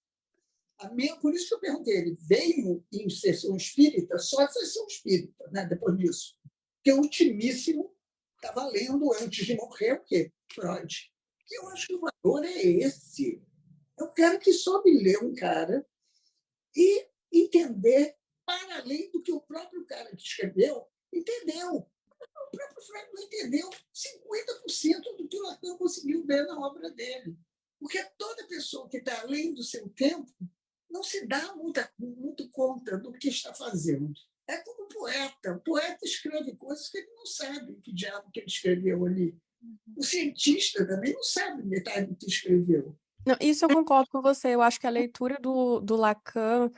Por isso que eu perguntei, ele veio em sessão espírita, só a sessão espírita, né? Depois disso. Porque o ultimíssimo estava lendo antes de morrer o quê? Freud. Eu acho que o valor é esse. Eu quero que soube ler um cara e entender para além do que o próprio cara que escreveu entendeu. O próprio Freud não entendeu 50% do que o Lacan conseguiu ver na obra dele. Porque toda pessoa que está além do seu tempo não se dá muito conta do que está fazendo. É como um poeta. O poeta escreve coisas que ele não sabe que diabo que ele escreveu ali. O cientista também não sabe metade do que escreveu. Não, isso eu concordo com você. Eu acho que a leitura do Lacan,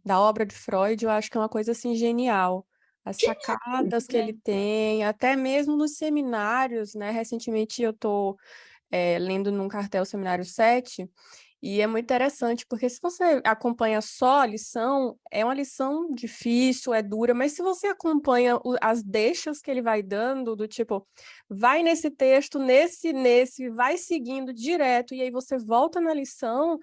da obra de Freud, eu acho que é uma coisa assim genial. As sacadas que ele tem, até mesmo nos seminários, né? Recentemente eu estou lendo num cartel Seminário 7, e é muito interessante, porque se você acompanha só a lição, é uma lição difícil, é dura, mas se você acompanha as deixas que ele vai dando, do tipo, vai nesse texto, nesse, vai seguindo direto, e aí você volta na lição,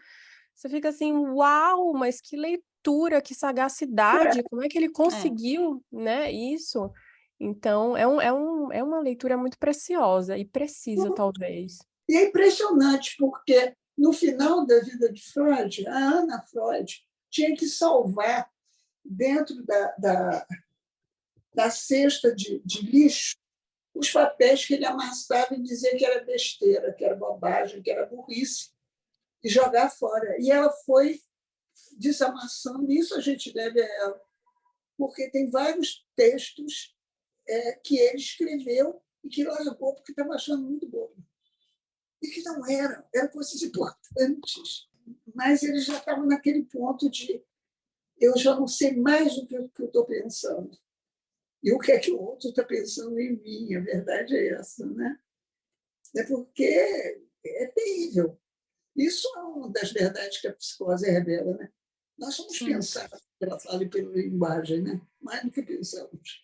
você fica assim, uau, mas que leitura, que sagacidade, como é que ele conseguiu, né, isso? Então, é uma leitura muito preciosa e precisa, talvez. E é impressionante, porque no final da vida de Freud, a Ana Freud tinha que salvar, dentro da cesta de lixo, os papéis que ele amassava e dizia que era besteira, que era bobagem, que era burrice, e jogar fora. E ela foi desamassando, isso a gente deve a ela, porque tem vários textos que ele escreveu e que largou porque estava achando muito bobo. E que não eram coisas importantes. Mas ele já estava naquele ponto de eu já não sei mais o que eu estou pensando. E o que é que o outro está pensando em mim? A verdade é essa, né? É porque é terrível. Isso é uma das verdades que a psicose revela, né? Nós somos pensados pela fala e pela linguagem, né? Mais do que pensamos.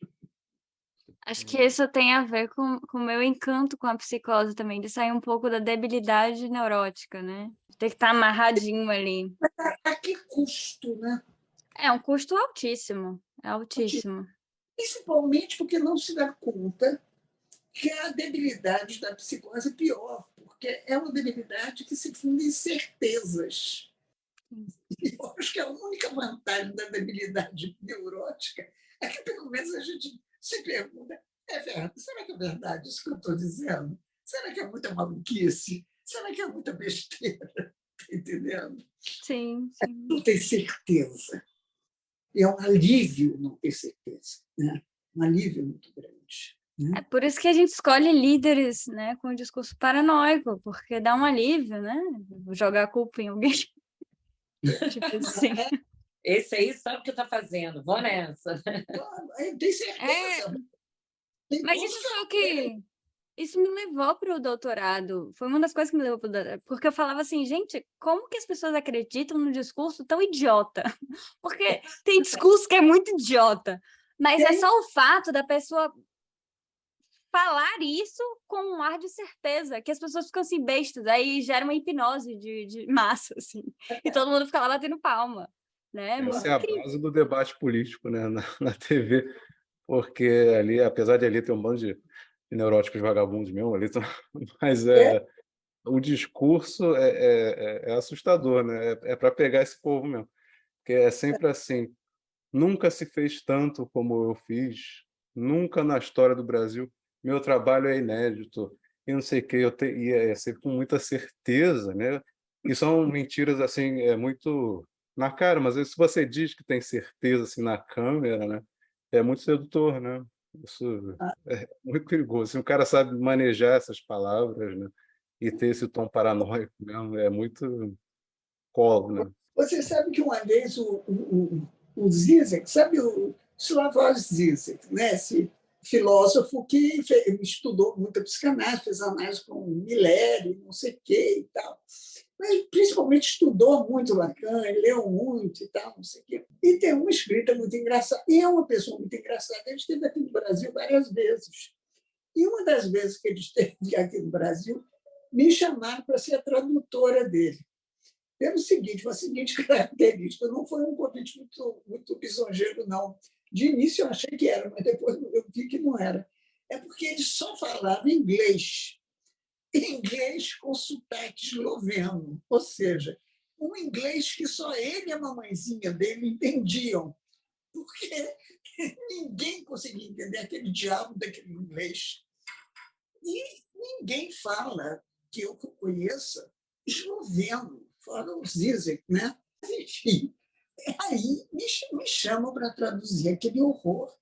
Acho que isso tem a ver com o meu encanto com a psicose também, de sair um pouco da debilidade neurótica, né? Ter que estar amarradinho ali. A que custo, né? É um custo altíssimo, é altíssimo. Principalmente porque não se dá conta que a debilidade da psicose é pior, porque é uma debilidade que se funda em certezas. E eu acho que a única vantagem da debilidade neurótica é que, pelo menos, a gente se pergunta: é verdade? Será que é verdade isso que eu estou dizendo? Será que é muita maluquice? Será que é muita besteira? Está entendendo? Sim. Não tem certeza. E é um alívio não ter certeza, né? Um alívio muito grande. É por isso que a gente escolhe líderes, né, com um discurso paranoico, porque dá um alívio, né? Jogar a culpa em alguém. Tipo assim. Esse aí sabe o que está fazendo, vou nessa. Tem certeza. Mas isso foi o que... Isso me levou para o doutorado. Foi uma das coisas que me levou para o doutorado. Porque eu falava assim, gente, como que as pessoas acreditam num discurso tão idiota? Porque tem discurso que é muito idiota. Mas é só o fato da pessoa falar isso com um ar de certeza, que as pessoas ficam assim bestas, aí gera uma hipnose de massa, assim. E todo mundo fica lá batendo palma. Né? Essa é a base do debate político, né, na TV, porque ali, apesar de ali ter um bando de neuróticos vagabundos mesmo, ali, mas o discurso é assustador, né? É para pegar esse povo mesmo, porque é sempre assim. Nunca se fez tanto como eu fiz, nunca na história do Brasil. Meu trabalho é inédito, e não sei o que, e é sempre com muita certeza, né? E são mentiras assim, muito na cara, mas se você diz que tem certeza assim na câmera, né? É muito sedutor, né? Isso é muito perigoso. Se o cara sabe manejar essas palavras, né? E ter esse tom paranoico mesmo, é muito colo, né? Você sabe que uma vez o Zizek, sabe o Slavoj Zizek, né? Esse filósofo que estudou muita psicanálise, fez análise com Miller, não sei o quê e tal. Mas principalmente estudou muito Lacan, leu muito e tal, não sei o quê. E tem uma escrita muito engraçada. E é uma pessoa muito engraçada. Ele esteve aqui no Brasil várias vezes. E uma das vezes que ele esteve aqui no Brasil, me chamaram para ser a tradutora dele. Pelo seguinte, uma seguinte característica, não foi um convite muito lisonjeiro, não. De início eu achei que era, mas depois eu vi que não era. É porque ele só falava inglês. inglês com sotaque esloveno, ou seja, um inglês que só ele e a mamãezinha dele entendiam, porque ninguém conseguia entender aquele diabo daquele inglês. E ninguém fala, que eu conheça, esloveno, fora o Zizek, né? Enfim, aí me chamam para traduzir aquele horror.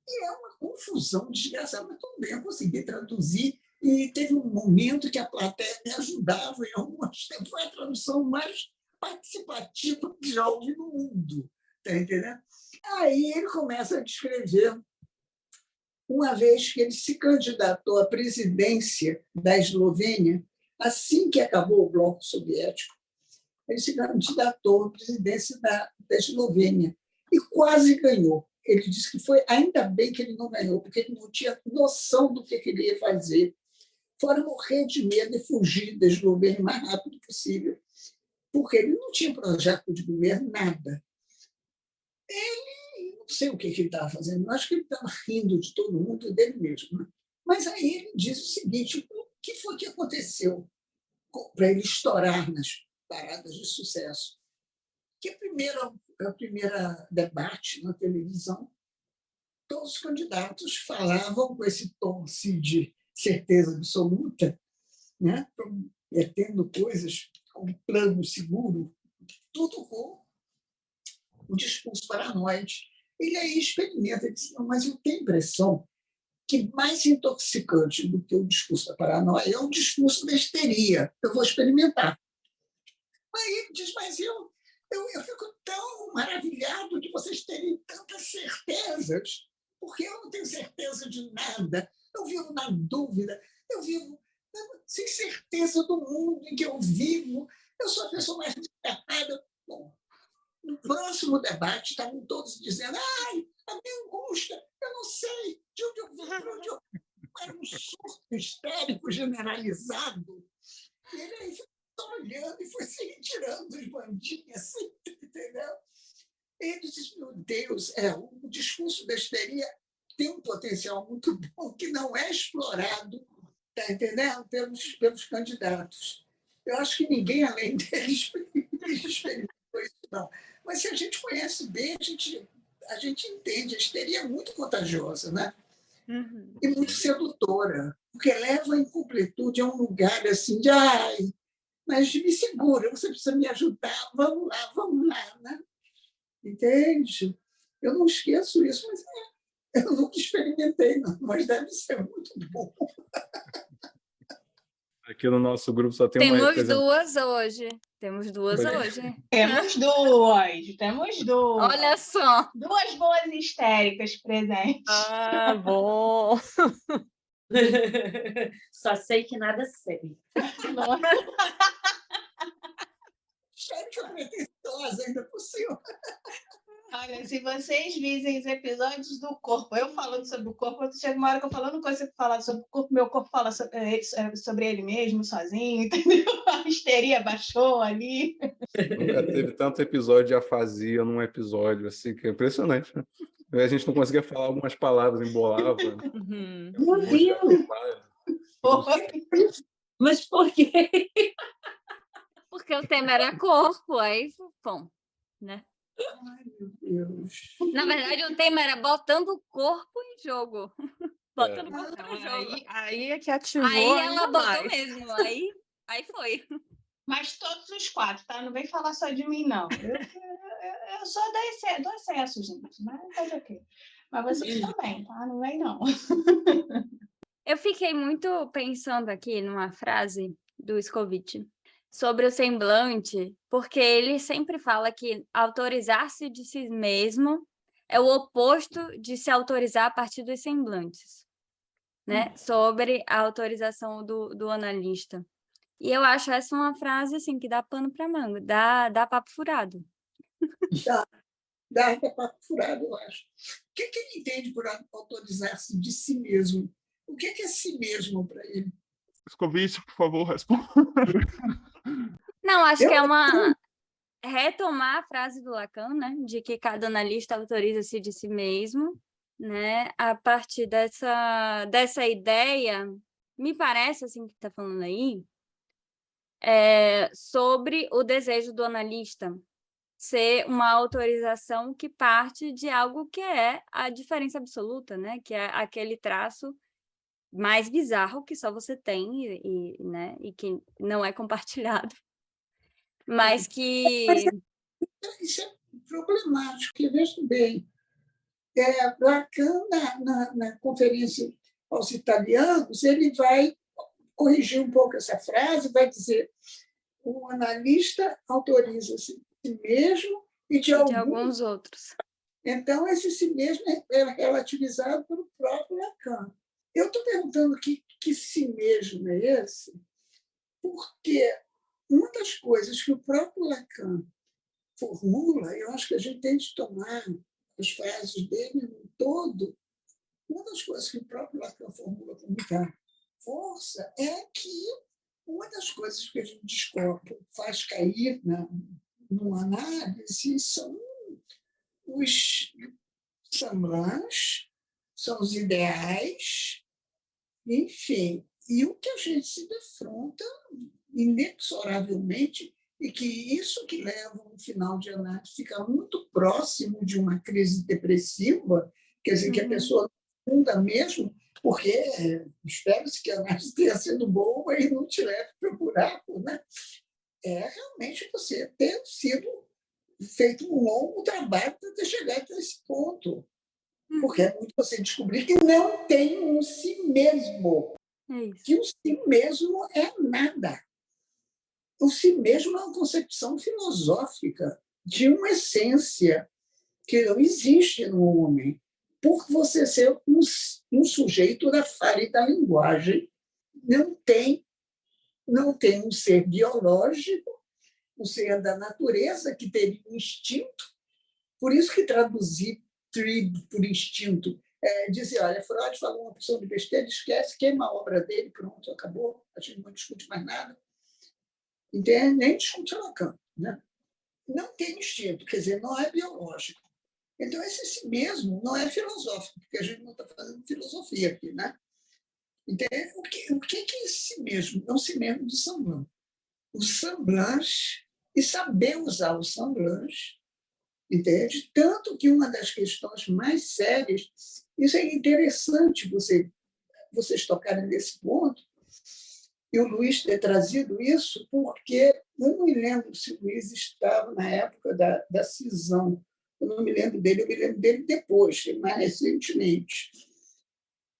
E é uma confusão desgraçada, mas tudo bem, eu consegui traduzir. E teve um momento que a plateia me ajudava em algumas. Foi a tradução mais participativa que já houve no mundo. Está entendendo? Aí ele começa a descrever uma vez que ele se candidatou à presidência da Eslovênia, assim que acabou o bloco soviético, ele se candidatou à presidência da Eslovênia e quase ganhou. Ele disse que foi ainda bem que ele não ganhou, porque ele não tinha noção do que ele ia fazer. Fora morrer de medo e fugir da Eslovênia o mais rápido possível, porque ele não tinha projeto de governo, nada. Ele, não sei o que ele estava fazendo, eu acho que ele estava rindo de todo mundo, dele mesmo. Né? Mas aí ele diz o seguinte, o que foi que aconteceu para ele estourar nas paradas de sucesso? Que a primeira debate na televisão, todos os candidatos falavam com esse tom assim, de certeza absoluta, né? Prometendo coisas com plano seguro, tudo com o discurso paranoide. Ele aí experimenta, ele diz, mas eu tenho a impressão que mais intoxicante do que o discurso da paranoia é o discurso da histeria. Eu vou experimentar. Aí ele diz, mas eu fico tão maravilhado de vocês terem tantas certezas, porque eu não tenho certeza de nada. Eu vivo na dúvida, eu vivo sem certeza do mundo em que eu vivo. Eu sou a pessoa mais descartada. Bom, no próximo debate, estavam todos dizendo, a minha angústia, eu não sei de onde eu vim, para onde eu vim. Era um surto histérico generalizado. E ele aí ficou olhando e foi se retirando dos bandinhos, assim, entendeu? Ele disse, meu Deus, o discurso da histeria tem um potencial muito bom que não é explorado, tá entendendo? Pelos candidatos. Eu acho que ninguém além deles experimentou isso, não. Mas se a gente conhece bem, a gente entende. A histeria é muito contagiosa, né? Uhum. E muito sedutora, porque leva a incompletude a um lugar assim de mas me segura, você precisa me ajudar, vamos lá, né? Entende? Eu não esqueço isso, mas eu nunca experimentei, não, mas deve ser muito bom. Aqui no nosso grupo só tem uma Temos representante. duas hoje. Temos duas Pois é. hoje. Temos duas. Olha só. Duas boas histéricas presentes. Ah, bom. Só sei que nada sei. Histérica pretensiosa ainda por cima. Olha, se vocês vissem os episódios do corpo, eu falando sobre o corpo, chega uma hora que eu falando coisa que falar sobre o corpo, meu corpo fala sobre ele mesmo, sozinho, entendeu? A histeria baixou ali. Nunca teve tanto episódio de afasia num episódio, assim, que é impressionante, né? A gente não conseguia falar algumas palavras, embolava. Uhum. Meu Deus! Mas por quê? Porque o tema era corpo, aí, bom, né? Ai, meu Deus. Na verdade, o tema era botando o corpo em jogo. Botando o corpo Então, no jogo. aí é que ativou Aí ela ainda botou mais. mesmo, aí foi. Mas todos os quatro, tá? Não vem falar só de mim, não. Eu sou do excesso, gente. Mas fazer o quê? Mas vocês também, tá? Não vem, não. Eu fiquei muito pensando aqui numa frase do Scovitch sobre o semblante, porque ele sempre fala que autorizar-se de si mesmo é o oposto de se autorizar a partir dos semblantes, né? Sobre a autorização do analista. E eu acho essa uma frase assim que dá pano para manga, dá papo furado. Dá papo furado, eu acho. O que ele entende por autorizar-se de si mesmo? O que é si mesmo para ele? Scovitch, por favor, responda. Não, acho que é uma retomar a frase do Lacan, né, de que cada analista autoriza-se de si mesmo, né, a partir dessa ideia me parece, assim, que está falando aí, sobre o desejo do analista ser uma autorização que parte de algo que é a diferença absoluta, né? Que é aquele traço mais bizarro que só você tem né? E que não é compartilhado, mas Mas que... isso é problemático, porque, veja bem, Lacan, na conferência aos italianos, ele vai corrigir um pouco essa frase, vai dizer o analista autoriza-se a si mesmo e de alguns outros. Então, esse si mesmo é relativizado pelo próprio Lacan. Eu estou perguntando que si mesmo é esse, porque uma das coisas que o próprio Lacan formula, eu acho que a gente tem de tomar as frases dele no todo, uma das coisas que o próprio Lacan formula com muita força é que uma das coisas que a gente descobre, faz cair numa análise, são os semblants, são os ideais, enfim. E o que a gente se defronta inexoravelmente, e que isso que leva no final de análise fica muito próximo de uma crise depressiva, quer dizer, que a pessoa funda mesmo, porque espera-se que a análise tenha sido boa e não te leve para o buraco, né? É realmente você ter sido feito um longo trabalho para ter chegado a esse ponto. Porque é muito você descobrir que não tem um si mesmo. Que o si mesmo é nada. O si mesmo é uma concepção filosófica de uma essência que não existe no homem. Por você ser um sujeito da fala e da linguagem, não tem um ser biológico, um ser da natureza que teria um instinto. Por isso que traduzir tribo por instinto dizer, olha, Freud falou uma opção de besteira, esquece, queima a obra dele, pronto, acabou, a gente não discute mais nada. Entende? Nem discute Lacan. Né? Não tem instinto, quer dizer, não é biológico. Então, esse si mesmo não é filosófico, porque a gente não está fazendo filosofia aqui. Né? Entende? O que é esse si mesmo? É um si mesmo de semblante. O semblante, e saber usar o semblante, entende? Tanto que uma das questões mais sérias, isso é interessante vocês tocarem nesse ponto, e o Luiz ter trazido isso, porque eu não me lembro se o Luiz estava na época da cisão. Eu não me lembro dele, eu me lembro dele depois, mais recentemente.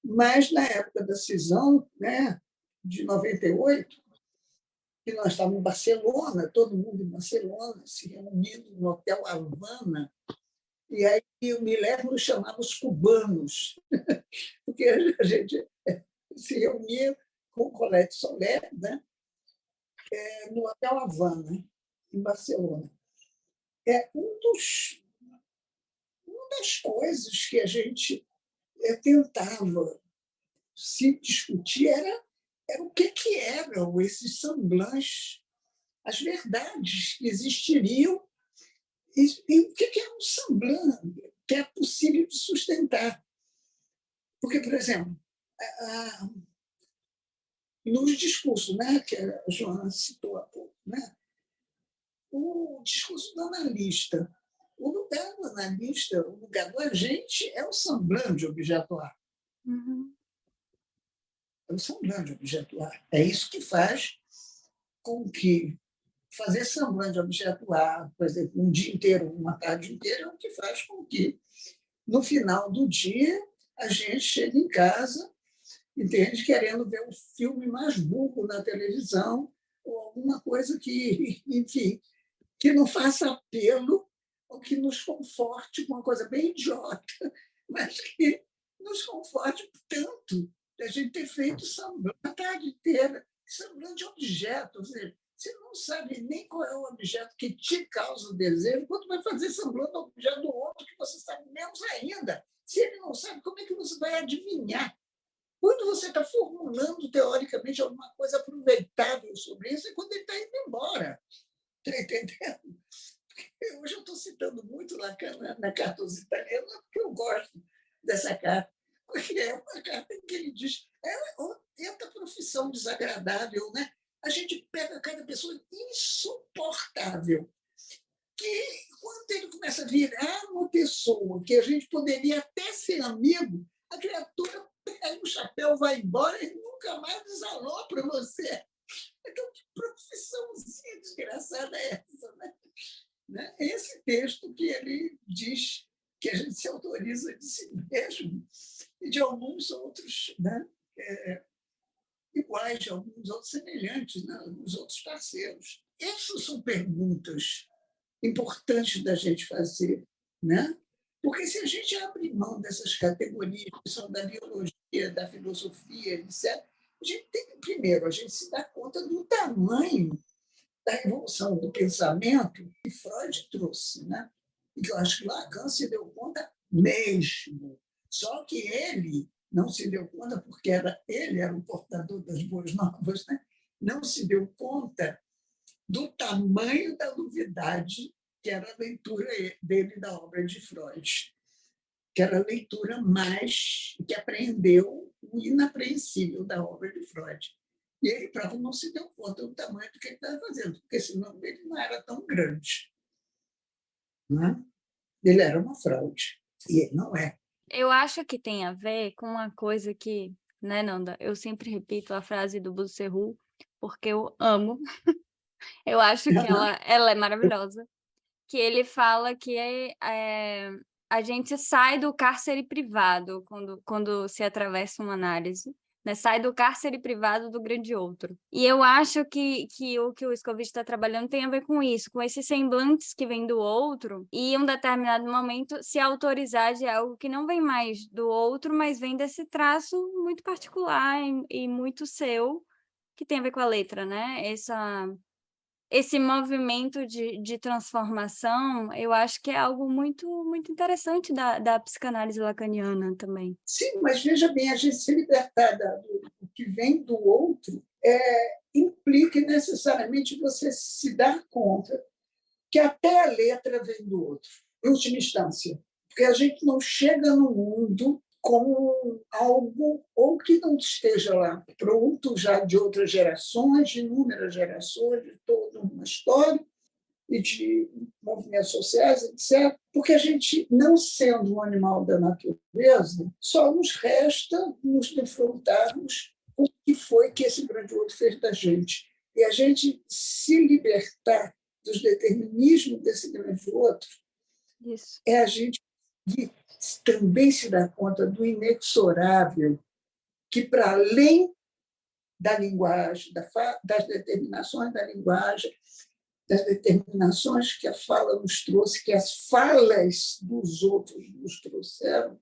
Mas, na época da cisão, né, de 98, que nós estávamos em Barcelona, todo mundo em Barcelona, se reunindo no Hotel Havana, e aí eu me lembro de chamar os cubanos, porque a gente se reunia com o Colette Soler, né, no Hotel Havana, em Barcelona. Uma das coisas que a gente tentava se discutir era o que eram esses semblantes, as verdades que existiriam e o que é um semblante que é possível de sustentar. Porque, por exemplo, nos discursos, né, que a Joana citou há pouco, né, o discurso do analista, o lugar do analista, o lugar do agente é o semblante objetivar. É o semblante objetivar. É isso que faz com que fazer semblante objetivar, por exemplo, um dia inteiro, uma tarde inteira, é o que faz com que, no final do dia, a gente chegue em casa, entende, querendo ver um filme mais burro na televisão, ou alguma coisa que, enfim, que não faça apelo ou que nos conforte com uma coisa bem idiota, mas que nos conforte tanto da gente ter feito semblante a tarde inteira, semblante de objeto. Ou seja, você não sabe nem qual é o objeto que te causa o desejo, quando vai fazer semblante ao objeto do outro, que você sabe menos ainda. Se ele não sabe, como é que você vai adivinhar? Quando você está formulando, teoricamente, alguma coisa aproveitável sobre isso, é quando ele está indo embora. Está entendendo? Hoje eu estou citando muito Lacan na carta aos italianos, porque eu gosto dessa carta. porque é uma carta em que ele diz tanta profissão desagradável, né? A gente pega cada pessoa insuportável, que quando ele começa a virar uma pessoa que a gente poderia até ser amigo, a criatura pega o chapéu, vai embora e nunca mais desalou para você. Então, que profissãozinha desgraçada é essa, né? Esse texto que ele diz que a gente se autoriza de si mesmo e de alguns outros, né? Iguais, de alguns outros semelhantes, né? Alguns outros parceiros. Essas são perguntas importantes da gente fazer, né? Porque se a gente abre mão dessas categorias que são da biologia, da filosofia, etc., a gente tem que, primeiro, a gente se dá conta do tamanho da revolução do pensamento que Freud trouxe, né? E que eu acho que Lacan se deu conta mesmo. Só que ele não se deu conta porque ele era o portador das boas novas, né? Não se deu conta do tamanho da novidade que era a leitura dele da obra de Freud, que era a leitura mais que apreendeu o inapreensível da obra de Freud. E ele próprio não se deu conta do tamanho do que ele estava fazendo, porque senão ele não era tão grande. Né? Ele era uma fraude, e ele não é. Eu acho que tem a ver com uma coisa que, né, Nanda? Eu sempre repito a frase do Busserru, porque eu amo. Eu acho que ela é maravilhosa. Que ele fala que a gente sai do cárcere privado quando se atravessa uma análise, né? Sai do cárcere privado do grande outro. E eu acho que o que o Scovitch está trabalhando tem a ver com isso, com esses semblantes que vêm do outro, e em um determinado momento se autorizar de algo que não vem mais do outro, mas vem desse traço muito particular e muito seu, que tem a ver com a letra, né? Esse movimento de transformação, eu acho que é algo muito, muito interessante da psicanálise lacaniana também. Sim, mas veja bem, a gente se libertar do que vem do outro implica necessariamente você se dar conta que até a letra vem do outro, em última instância. Porque a gente não chega no mundo com algo ou que não esteja lá pronto já de outras gerações, de inúmeras gerações, de toda uma história e de movimentos sociais, etc. Porque a gente, não sendo um animal da natureza, só nos resta nos defrontarmos com o que foi que esse grande outro fez da gente. E a gente se libertar dos determinismos desse grande outro Isso. é a gente também se dar conta do inexorável, que, para além da linguagem, das determinações da linguagem, das determinações que a fala nos trouxe, que as falas dos outros nos trouxeram,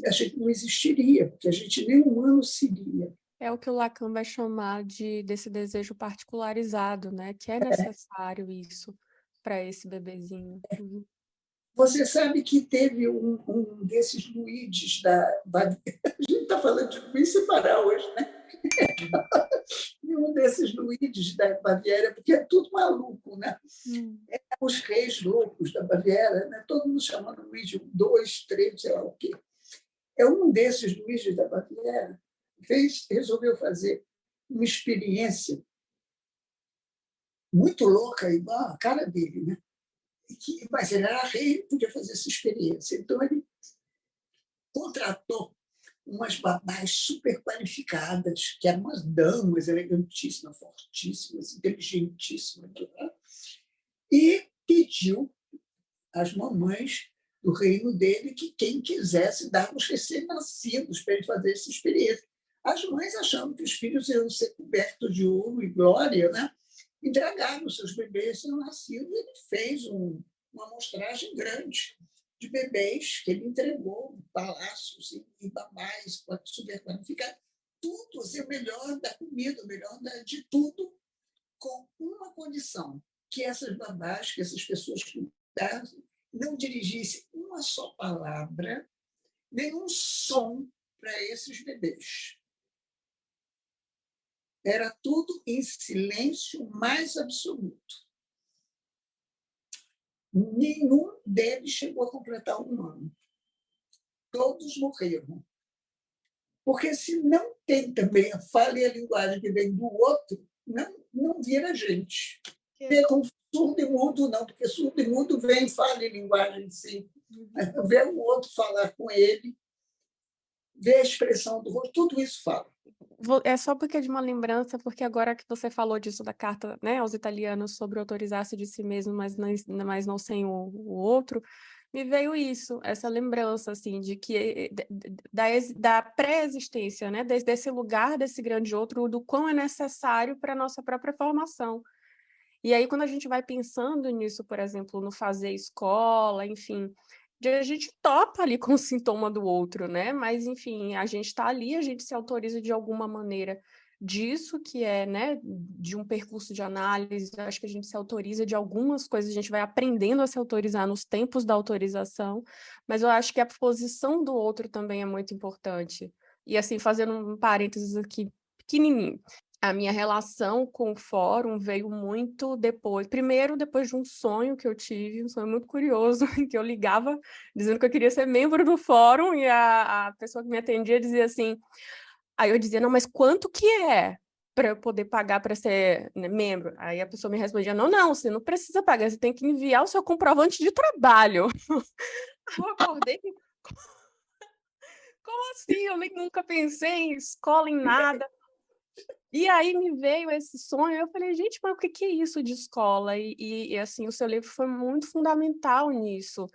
a gente não existiria, porque a gente nem humano seria. É o que o Lacan vai chamar desse desejo particularizado, né? Que é necessário isso para esse bebezinho. Uhum. Você sabe que teve um desses Luídes da Baviera. A gente está falando de Luiz separar hoje, né? Um desses Luídes da Baviera, porque é tudo maluco, né? Os reis loucos da Baviera, né? Todo mundo chamando Luís 2, 3, sei lá o quê. É um desses Luídes da Baviera resolveu fazer uma experiência muito louca, igual a cara dele, né? Mas ele era rei, ele podia fazer essa experiência. Então, ele contratou umas babás super qualificadas, que eram umas damas elegantíssimas, fortíssimas, inteligentíssimas, e pediu às mamães do reino dele que quem quisesse dar os recém-nascidos para ele fazer essa experiência. As mães achando que os filhos iam ser cobertos de ouro e glória, né? Entregaram os seus bebês recém-nascidos. Ele fez uma amostragem grande de bebês que ele entregou, palácios e babás super qualificados, tudo, assim, o melhor da comida, o melhor de tudo, com uma condição, que essas babás, que essas pessoas cuidassem, não dirigissem uma só palavra, nenhum som para esses bebês. Era tudo em silêncio mais absoluto. Nenhum deles chegou a completar 1 ano. todos morreram. Porque se não tem também a fala e a linguagem que vem do outro, não vira gente. Ver com surdo e mudo, não, porque surdo e mudo vem fala e linguagem, sim. Ver o outro falar com ele, ver a expressão do rosto, tudo isso fala. É só porque é de uma lembrança, porque agora que você falou disso da carta, né, aos italianos sobre autorizar-se de si mesmo, mas não sem o outro, me veio isso, essa lembrança, assim, de que da pré-existência, né, desse lugar, desse grande outro, do quão é necessário para a nossa própria formação. E aí, quando a gente vai pensando nisso, por exemplo, no fazer escola, enfim, a gente topa ali com o sintoma do outro, né? Mas, enfim, a gente está ali, a gente se autoriza de alguma maneira disso que é, né, de um percurso de análise, acho que a gente se autoriza de algumas coisas, a gente vai aprendendo a se autorizar nos tempos da autorização, mas eu acho que a posição do outro também é muito importante. E, assim, fazendo um parênteses aqui pequenininho, a minha relação com o fórum veio muito depois. Primeiro, depois de um sonho que eu tive, um sonho muito curioso, em que eu ligava dizendo que eu queria ser membro do fórum, e a pessoa que me atendia dizia assim. Aí eu dizia, não, mas quanto que é para eu poder pagar para ser, né, membro? Aí a pessoa me respondia, não, você não precisa pagar, você tem que enviar o seu comprovante de trabalho. Eu acordei. Como assim? Eu nem nunca pensei em escola, em nada. E aí me veio esse sonho, eu falei, gente, mas o que é isso de escola? E assim, o seu livro foi muito fundamental nisso,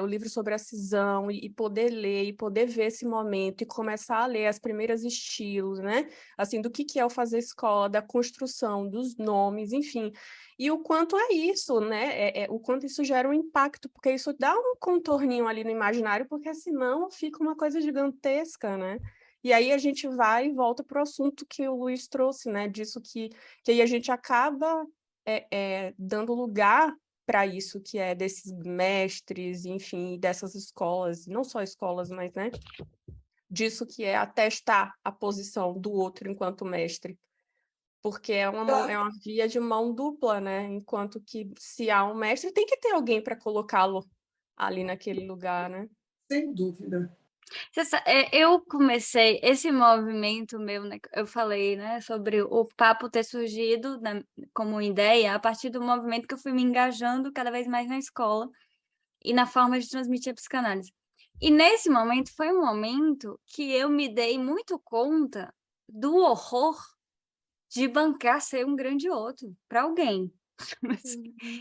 o livro sobre a cisão, e poder ler, e poder ver esse momento, e começar a ler as primeiras estilos, né? Assim, do que é o fazer escola, da construção, dos nomes, enfim. E o quanto é isso, né? O quanto isso gera um impacto, porque isso dá um contorninho ali no imaginário, porque senão fica uma coisa gigantesca, né? E aí a gente vai e volta para o assunto que o Luiz trouxe, né? Disso que aí a gente acaba dando lugar para isso, que é desses mestres, enfim, dessas escolas, não só escolas, mas, né? Disso que é atestar a posição do outro enquanto mestre. Porque é uma via de mão dupla, né? Enquanto que se há um mestre, tem que ter alguém para colocá-lo ali naquele lugar, né? Sem dúvida. Eu comecei esse movimento meu, né, eu falei, né, sobre o papo ter surgido como ideia a partir do movimento que eu fui me engajando cada vez mais na escola e na forma de transmitir a psicanálise. E nesse momento foi um momento que eu me dei muito conta do horror de bancar ser um grande outro para alguém.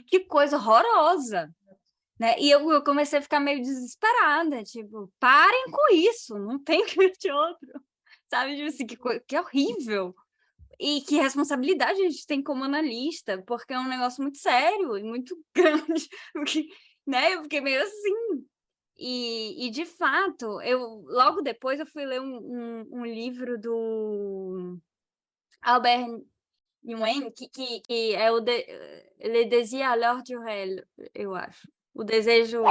Que coisa horrorosa! Né? E eu comecei a ficar meio desesperada, tipo, parem com isso, não tem grande outro, sabe? Tipo assim, que horrível. E que responsabilidade a gente tem como analista, porque é um negócio muito sério e muito grande, né? Eu fiquei meio assim. E de fato, logo depois eu fui ler um livro do Albert Nguyen, que é Le Désir à l'heure du réel, eu acho. O desejo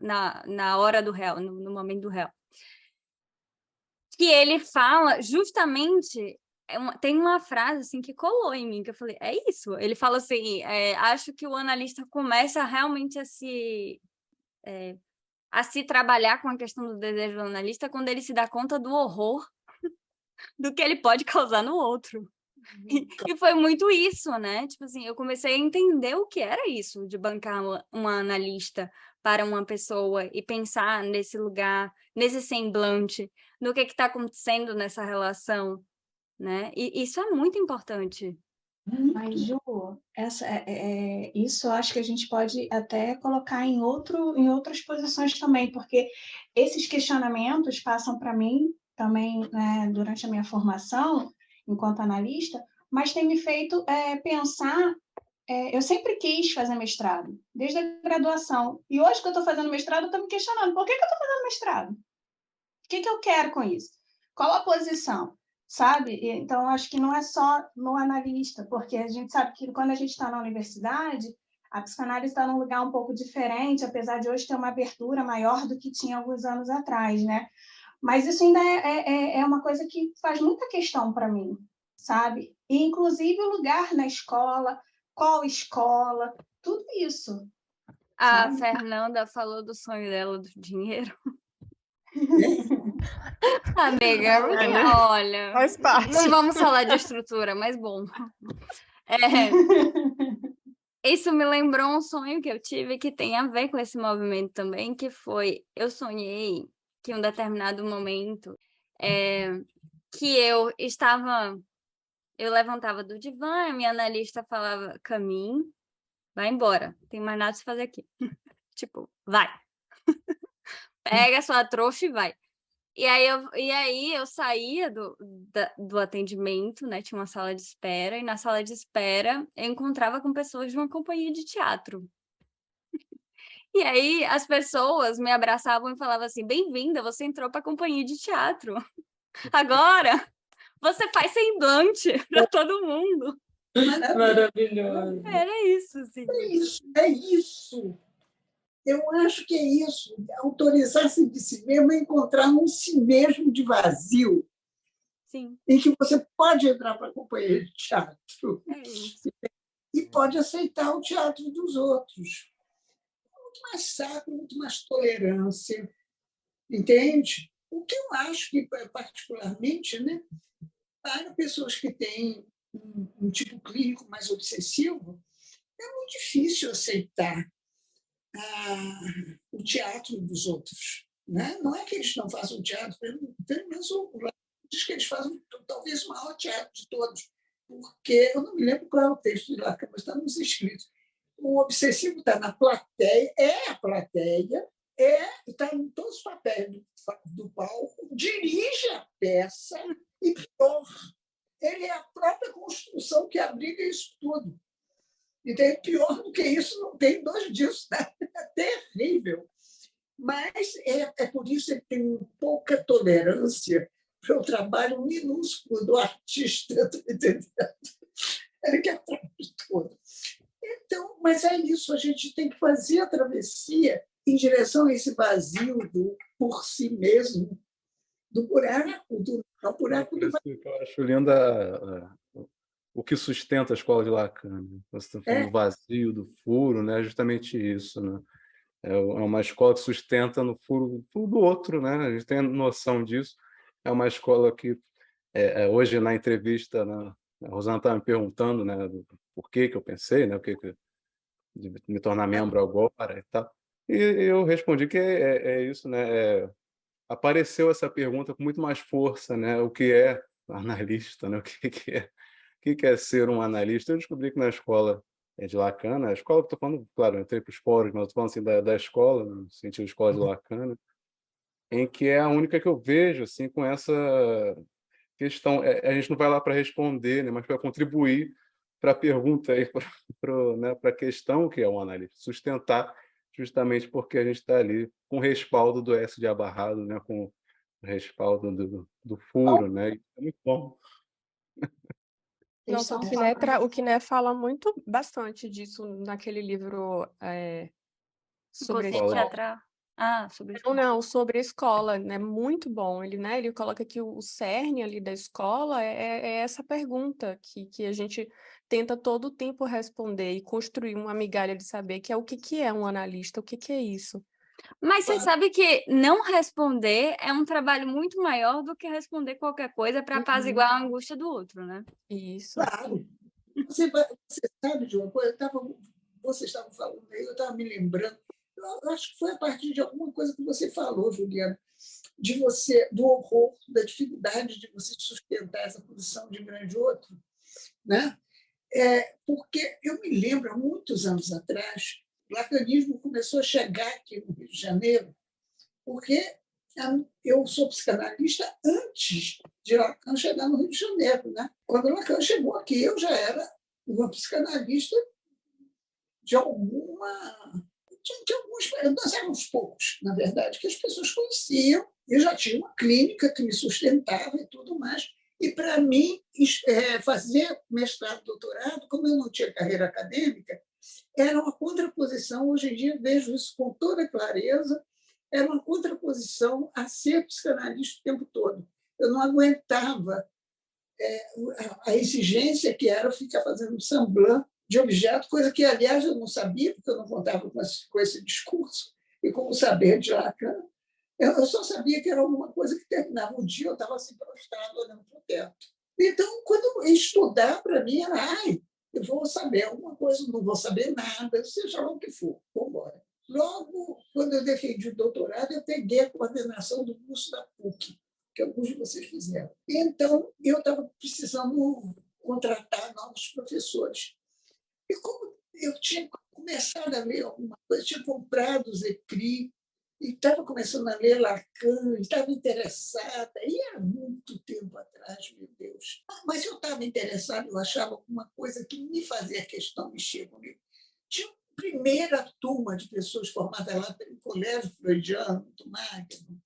na hora do réu, no momento do réu. Que ele fala justamente... tem uma frase assim que colou em mim, que eu falei, é isso. Ele fala assim, acho que o analista começa realmente a se trabalhar com a questão do desejo do analista quando ele se dá conta do horror do que ele pode causar no outro. E foi muito isso, né? Tipo assim, eu comecei a entender o que era isso, de bancar uma analista para uma pessoa e pensar nesse lugar, nesse semblante, no que está acontecendo nessa relação, né? E isso é muito importante. Mas, Ju, isso eu acho que a gente pode até colocar em outras posições também, porque esses questionamentos passam para mim também, né, durante a minha formação enquanto analista, mas tem me feito pensar. Eu sempre quis fazer mestrado, desde a graduação. E hoje que eu estou fazendo mestrado, eu estou me questionando, por que eu estou fazendo mestrado? O que eu quero com isso? Qual a posição? Sabe? Então, acho que não é só no analista, porque a gente sabe que quando a gente está na universidade, a psicanálise está num lugar um pouco diferente, apesar de hoje ter uma abertura maior do que tinha alguns anos atrás, né? Mas isso ainda é uma coisa que faz muita questão para mim, sabe? E, inclusive, o lugar na escola, qual escola, tudo isso. A sabe? Fernanda falou do sonho dela do dinheiro. Amiga, olha, Faz parte. não vamos falar de estrutura, mas bom. Isso me lembrou um sonho que eu tive que tem a ver com esse movimento também, que foi, eu sonhei que em um determinado momento que eu levantava do divã, a minha analista falava, caminhe, vai embora, tem mais nada a se fazer aqui. Tipo, vai. Pega a sua trouxa e vai. E aí eu saía do atendimento, né? Tinha uma sala de espera, e na sala de espera eu encontrava com pessoas de uma companhia de teatro. E aí as pessoas me abraçavam e falavam assim, bem-vinda, você entrou para a companhia de teatro. Agora você faz semblante para todo mundo. Maravilhoso. Era isso, assim. É isso. Eu acho que é isso. Autorizar-se de si mesmo é encontrar um si mesmo de vazio, Sim. em que você pode entrar para a companhia de teatro e pode aceitar o teatro dos outros. Muito mais saco, muito mais tolerância, entende? O que eu acho que, particularmente, né, para pessoas que têm um tipo clínico mais obsessivo, é muito difícil aceitar o teatro dos outros. Né? Não é que eles não façam teatro, pelo menos diz que eles fazem talvez o maior teatro de todos, porque eu não me lembro qual é o texto de Lacan, mas está nos escritos. O obsessivo está na plateia, é a plateia, está em todos os papéis do palco, dirige a peça e, pior, ele é a própria construção que abriga isso tudo. Então, pior do que isso, não tem dois disso. Né? É terrível. Mas é por isso que ele tem pouca tolerância para o trabalho minúsculo do artista. Entendeu? Ele quer trabalho todo. Então, mas é isso, a gente tem que fazer a travessia em direção a esse vazio do por si mesmo, do buraco, do buraco do vazio. Eu acho lindo o que sustenta a escola de Lacan. Né? Você está falando do vazio, do furo, né? É justamente isso. Né? É uma escola que sustenta no furo do outro, né? A gente tem noção disso. É uma escola que, hoje, na entrevista, né, a Rosana estava me perguntando, né, do por que eu pensei, né, de me tornar membro agora e tal. E eu respondi que é isso, né? Apareceu essa pergunta com muito mais força, né? O que é analista, né? O que é ser um analista? Eu descobri que na escola de Lacan, a escola que estou falando, claro, eu entrei para os fóruns, mas estou falando assim, da escola, no sentido de escola de Lacan, em que é a única que eu vejo assim, com essa questão. A gente não vai lá para responder, né, mas para contribuir para a pergunta, para a questão que é um analista, sustentar justamente porque a gente está ali com o respaldo do S de abarrado, né, com o respaldo do furo. Né, e é muito bom. Nossa, o Quiné fala bastante disso naquele livro sobre Inconsciente teatral. Sobre a escola. Não, sobre a escola, né? Muito bom. Ele coloca que o cerne ali da escola é essa pergunta que a gente tenta todo o tempo responder e construir uma migalha de saber, que é o que é um analista, o que é isso. Mas você sabe que não responder é um trabalho muito maior do que responder qualquer coisa para apaziguar a angústia do outro, né? Isso. Claro. Você sabe de uma coisa? Vocês estavam falando aí, eu estava me lembrando. Eu acho que foi a partir de alguma coisa que você falou, Juliana, do horror, da dificuldade de você sustentar essa posição de grande outro. Né? Porque eu me lembro, há muitos anos atrás, o lacanismo começou a chegar aqui no Rio de Janeiro, porque eu sou psicanalista antes de Lacan chegar no Rio de Janeiro. Né? Quando Lacan chegou aqui, eu já era uma psicanalista de alguma... Nós éramos poucos, na verdade, que as pessoas conheciam. Eu já tinha uma clínica que me sustentava e tudo mais. E, para mim, fazer mestrado, doutorado, como eu não tinha carreira acadêmica, era uma contraposição. Hoje em dia, vejo isso com toda clareza. Era uma contraposição a ser psicanalista o tempo todo. Eu não aguentava a exigência que era ficar fazendo semblant de objeto, coisa que, aliás, eu não sabia, porque eu não contava com esse discurso e com o saber de Lacan. Eu só sabia que era alguma coisa que terminava o dia, eu estava assim prostrado, olhando para o teto. Então, quando eu ia estudar, para mim era, eu vou saber alguma coisa, não vou saber nada, seja lá o que for, vou embora. Logo, quando eu defendi o doutorado, eu peguei a coordenação do curso da PUC, que alguns de vocês fizeram. Então, eu estava precisando contratar novos professores. E como eu tinha começado a ler alguma coisa, tinha comprado os ECRI, e estava começando a ler Lacan, estava interessada, e há muito tempo atrás, meu Deus. Mas eu estava interessada, eu achava alguma coisa que me fazia questão mexer comigo. Tinha uma primeira turma de pessoas formadas lá pelo Colégio Freudiano, do Magno.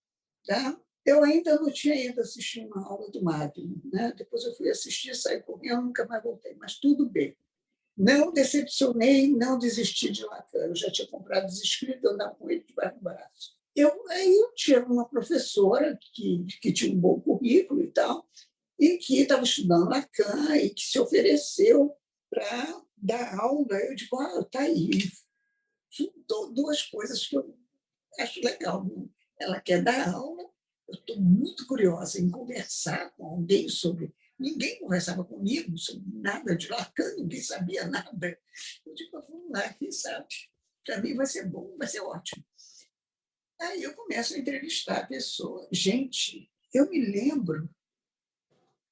Tá? Eu ainda não tinha ido assistir uma aula do Magno. Né? Depois eu fui assistir, saí correndo, nunca mais voltei, mas tudo bem. Não decepcionei, não desisti de Lacan. Eu já tinha comprado os escritos, andava com ele debaixo do braço. Aí eu tinha uma professora que tinha um bom currículo e tal, e que estava estudando Lacan e que se ofereceu para dar aula. Eu digo, está aí. Juntou duas coisas que eu acho legal. Ela quer dar aula, eu estou muito curiosa em conversar com alguém sobre... Ninguém conversava comigo sobre nada de Lacan, ninguém sabia nada. Eu digo, vamos lá, quem sabe? Para mim vai ser bom, vai ser ótimo. Aí eu começo a entrevistar a pessoa. Gente, eu me lembro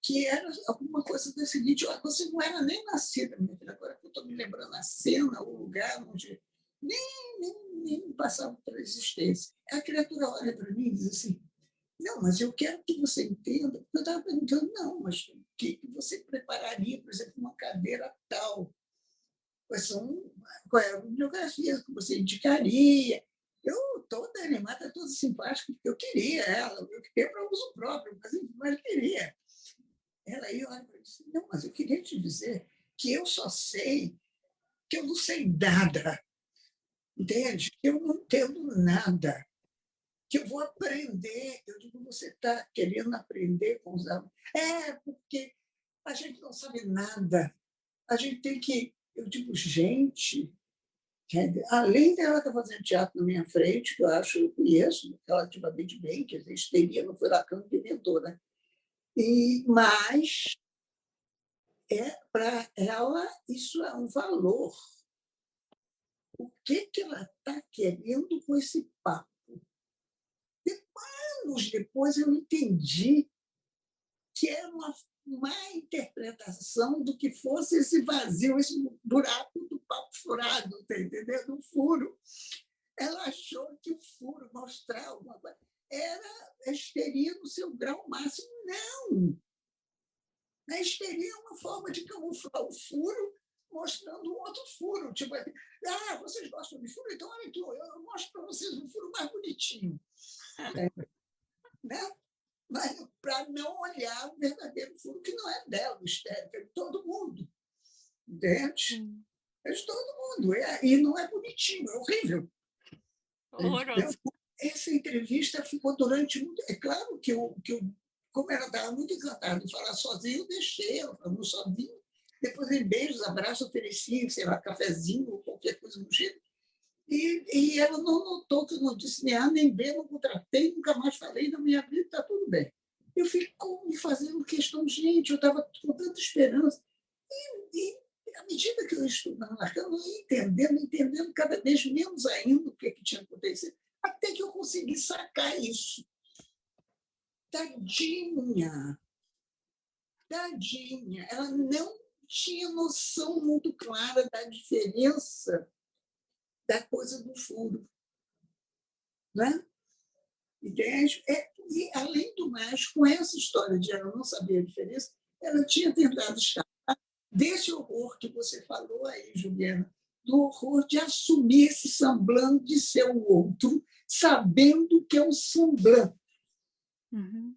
que era alguma coisa do seguinte, você não era nem nascida, minha filha, agora que eu estou me lembrando a cena, o lugar onde nem passava pela existência. A criatura olha para mim e diz assim, não, mas eu quero que você entenda. Eu estava perguntando, não, mas o que você prepararia, por exemplo, uma cadeira tal? Qual é a bibliografia que você indicaria? Eu, toda animada, toda simpática, porque eu queria ela, eu queria para uso próprio, mas eu queria. Ela aí olha para mim e disse, não, mas eu queria te dizer que eu só sei que eu não sei nada, entende? Que eu não entendo nada, que eu vou aprender. Eu digo, você está querendo aprender com os alunos? Porque a gente não sabe nada. A gente tem que... Eu digo, gente, além dela estar fazendo teatro na minha frente, que eu conheço relativamente bem, que a histeria não foi Lacan que inventou, né? Mas, para ela, isso é um valor. O que ela está querendo com esse papo? Anos depois eu entendi que era uma má interpretação do que fosse esse vazio, esse buraco do papo furado, tá entendendo? O furo. Ela achou que o furo mostrar alguma coisa era a histeria no seu grau máximo. Não! A histeria é uma forma de camuflar o furo mostrando um outro furo. Tipo, vocês gostam de furo? Então, olha aqui, eu mostro para vocês um furo mais bonitinho. Né? Mas para não olhar o verdadeiro furo, que não é dela, o histérico, é de todo mundo. Entende? É de todo mundo. E não é bonitinho, é horrível. Horroroso. Essa entrevista ficou durante muito... É claro que como ela estava muito encantada de falar sozinha, eu deixei ela falando sozinha. Depois, em beijos, abraços, ofereci, sei lá, cafezinho ou qualquer coisa do jeito. E ela não notou que eu não disse nem A nem B, não contratei, nunca mais falei na minha vida, está tudo bem. Eu fico me fazendo questão, gente, eu estava com tanta esperança. E à medida que eu estudava Lacan, eu ia entendendo cada vez menos ainda o que tinha acontecido, até que eu consegui sacar isso. Tadinha! Ela não tinha noção muito clara da diferença da coisa do furo. Né? Entende? E, além do mais, com essa história de ela não saber a diferença, ela tinha tentado escapar desse horror que você falou aí, Juliana, do horror de assumir esse semblante de ser o outro, sabendo que é um semblante. Sim.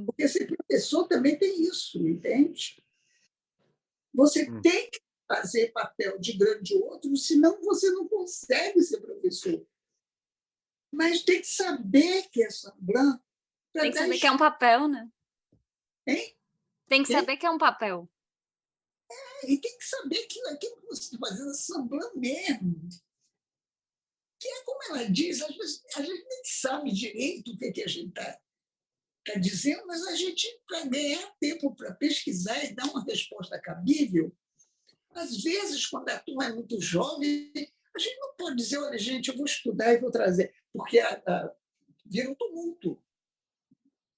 Porque esse professor também tem isso, entende? Você tem que fazer papel de grande outro, senão você não consegue ser professor. Mas tem que saber que é semblante. Tem que saber que é um papel, né? Hein? Tem que saber que é um papel. E tem que saber que aquilo que você está fazendo é semblante mesmo. Que é como ela diz, às vezes a gente nem sabe direito o que a gente está dizendo, mas a gente, para ganhar tempo para pesquisar e dar uma resposta cabível, às vezes, quando a turma é muito jovem, a gente não pode dizer, olha, gente, eu vou estudar e vou trazer, porque vira um tumulto.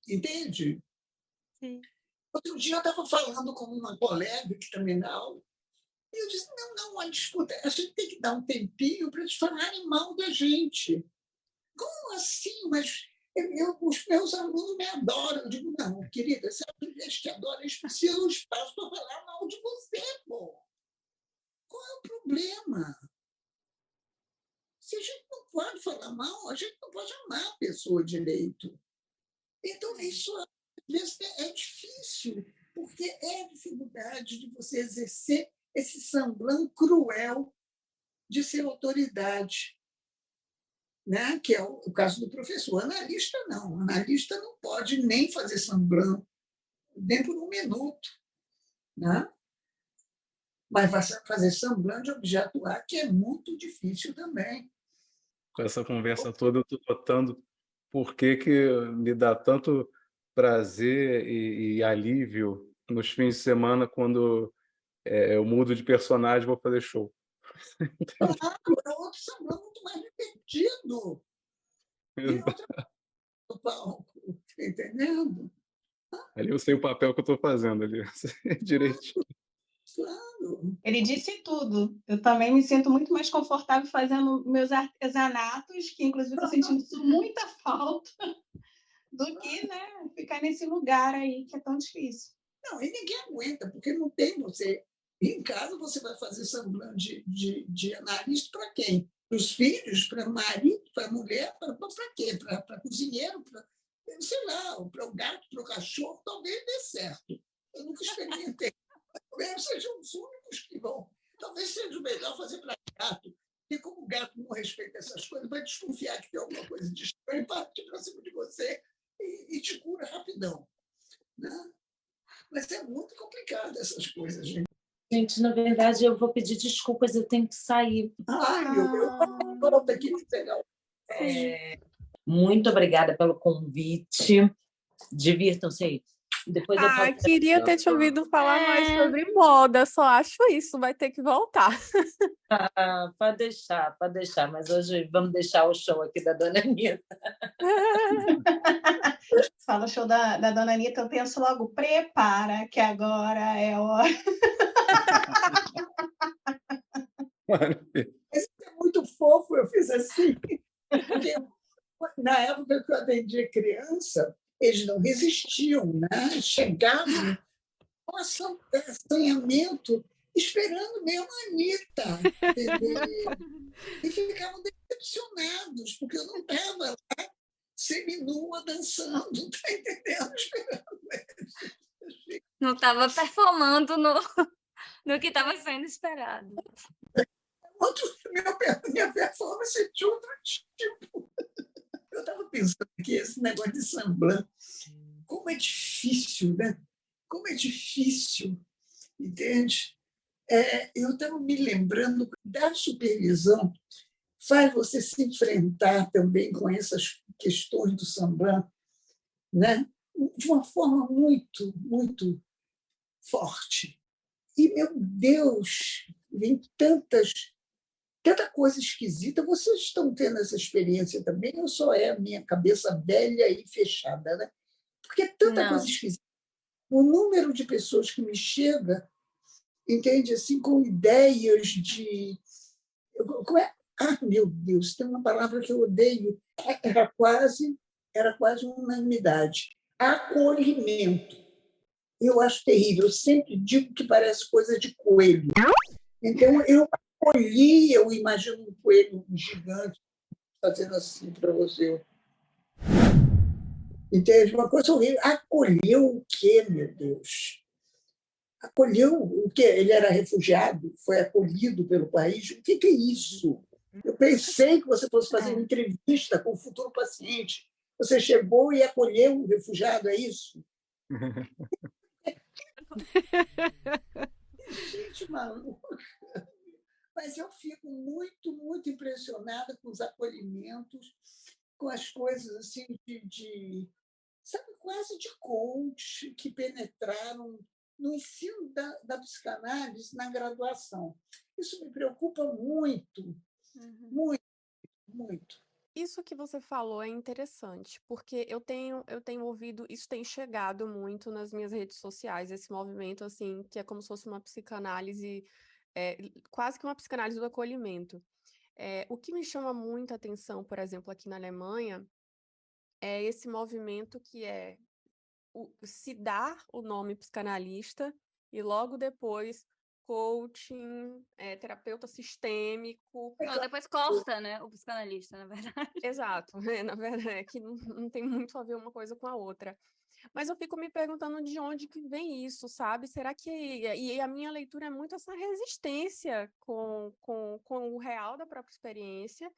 Entende? Sim. Outro dia eu estava falando com uma colega que também dá aula, e eu disse, não, olha, escuta, a gente tem que dar um tempinho para eles falarem mal da gente. Como assim? Mas os meus alunos me adoram. Eu digo, não, querida, se eles te adoram, eles precisam de um espaço para falar mal de você, pô. Qual é o problema? Se a gente não pode falar mal, a gente não pode amar a pessoa direito. Então, isso às vezes é difícil, porque é a dificuldade de você exercer esse semblante cruel de ser autoridade, né? Que é o caso do professor. Analista, não. Analista não pode nem fazer semblante, nem por um minuto. Né? Mas fazer semblante de objeto A, que é muito difícil também. Com essa conversa toda, eu estou notando por que me dá tanto prazer e alívio nos fins de semana quando eu mudo de personagem e vou fazer show. Claro, é outro semblante muito mais divertido. E outro palco, entendendo? Ali eu sei o papel que eu estou fazendo ali, direitinho. Claro. Ele disse tudo. Eu também me sinto muito mais confortável fazendo meus artesanatos, que inclusive estou sentindo isso muita falta, do que, né, ficar nesse lugar aí que é tão difícil. Não, e ninguém aguenta, porque não tem você. Em casa você vai fazer semblante de analista para quem? Para os filhos, para o marido, para a mulher, para quê? Para cozinheiro, para, sei lá, para o gato, para o cachorro, talvez dê certo. Eu nunca experimentei. Talvez sejam os únicos que vão. Talvez seja melhor fazer para gato, porque como o gato não respeita essas coisas, vai desconfiar que tem alguma coisa de estranho e partir para cima de você e te cura rapidão. Né? Mas é muito complicado essas coisas, gente. Gente, na verdade, eu vou pedir desculpas, eu tenho que sair. Ai, meu Deus, volta aqui para pegar o... Muito obrigada pelo convite. Divirtam-se aí. Depois eu falo. Queria ter te ouvido falar mais sobre moda, só acho isso, vai ter que voltar. Pode deixar, mas hoje vamos deixar o show aqui da Dona Anitta. Fala o show da Dona Anitta, eu penso logo, prepara, que agora é hora. Isso é muito fofo, eu fiz assim. Porque na época que eu atendia criança, eles não resistiam, né? Chegavam com assanhamento, esperando mesmo a Anitta, entendeu? E ficavam decepcionados, porque eu não estava lá seminua dançando, está entendendo? Esperando eles. Não estava performando no que estava sendo esperado. Minha performance é de outro tipo. Eu estava pensando que esse negócio de semblante, como é difícil, né? Como é difícil, entende? Eu estava me lembrando da supervisão, faz você se enfrentar também com essas questões do semblante, né? De uma forma muito, muito forte. E, meu Deus, vem tanta coisa esquisita. Vocês estão tendo essa experiência também ou só é a minha cabeça velha e fechada? Né? Porque é tanta coisa esquisita. O número de pessoas que me chega, entende, assim, com ideias de... Como é? Ah, meu Deus, tem uma palavra que eu odeio. Era quase uma unanimidade. Acolhimento. Eu acho terrível. Eu sempre digo que parece coisa de coelho. Então, eu acolhi, eu imagino um coelho gigante fazendo assim para você. Entende? Uma coisa horrível. Acolheu o quê, meu Deus? Acolheu o quê? Ele era refugiado? Foi acolhido pelo país? O que é isso? Eu pensei que você fosse fazer uma entrevista com o futuro paciente. Você chegou e acolheu o refugiado, é isso? Gente maluca. Mas eu fico muito, muito impressionada com os acolhimentos, com as coisas assim sabe, quase de coach que penetraram no ensino da psicanálise na graduação. Isso me preocupa muito, muito, muito. Isso que você falou é interessante, porque eu tenho ouvido, isso tem chegado muito nas minhas redes sociais, esse movimento, assim, que é como se fosse uma psicanálise, quase que uma psicanálise do acolhimento. O que me chama muita atenção, por exemplo, aqui na Alemanha, é esse movimento que é se dar o nome psicanalista e logo depois coaching, terapeuta sistêmico. Não, depois corta, né, o psicanalista, na verdade. Exato, na verdade, é que não tem muito a ver uma coisa com a outra. Mas eu fico me perguntando de onde que vem isso, sabe? Será que... E a minha leitura é muito essa resistência com o real da própria experiência,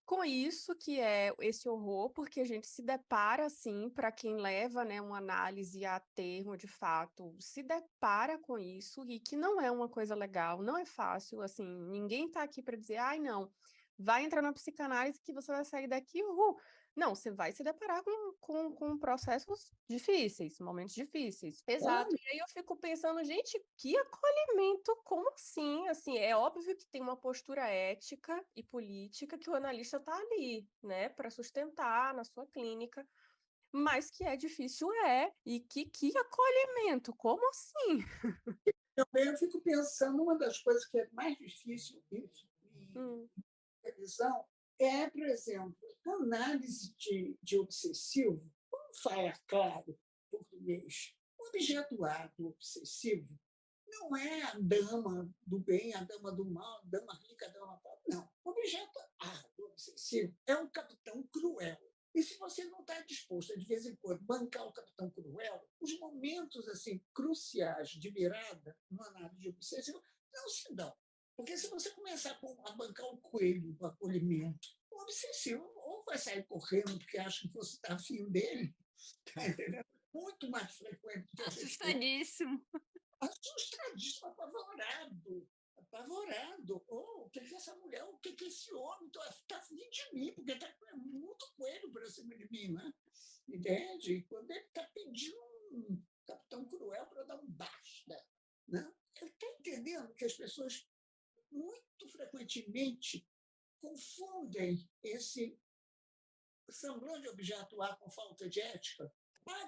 com isso que é esse horror, porque a gente se depara, assim, para quem leva, né, uma análise a termo, de fato, se depara com isso, e que não é uma coisa legal, não é fácil, assim, ninguém está aqui para dizer, ai, não, vai entrar na psicanálise que você vai sair daqui, Não, você vai se deparar com processos difíceis, momentos difíceis. Exato. E aí eu fico pensando, gente, que acolhimento, como assim? Assim, é óbvio que tem uma postura ética e política que o analista está ali, né, para sustentar na sua clínica, mas que é difícil, e que acolhimento, como assim? Também eu fico pensando, uma das coisas que é mais difícil em revisão é, por exemplo, análise de obsessivo. Vamos falar claro, português. O objeto A do obsessivo não é a dama do bem, a dama do mal, a dama rica, a dama pobre. Não. O objeto A do obsessivo é um capitão cruel. E se você não está disposto a, de vez em quando, bancar o capitão cruel, os momentos assim cruciais de virada no análise de obsessivo não se dão. Porque se você começar a bancar o coelho do acolhimento, o obsessivo ou vai sair correndo porque acha que você está afim dele, tá entendendo? Muito mais frequente. Assustadíssimo. Assustadíssimo, apavorado. Oh, o que é essa mulher? O que é esse homem? Está afim de mim, porque está muito coelho para cima de mim, né? Entende? Quando ele está pedindo um capitão cruel para dar um basta, né? Ele está entendendo que as pessoas muito frequentemente confundem esse semblante de objeto A com falta de ética.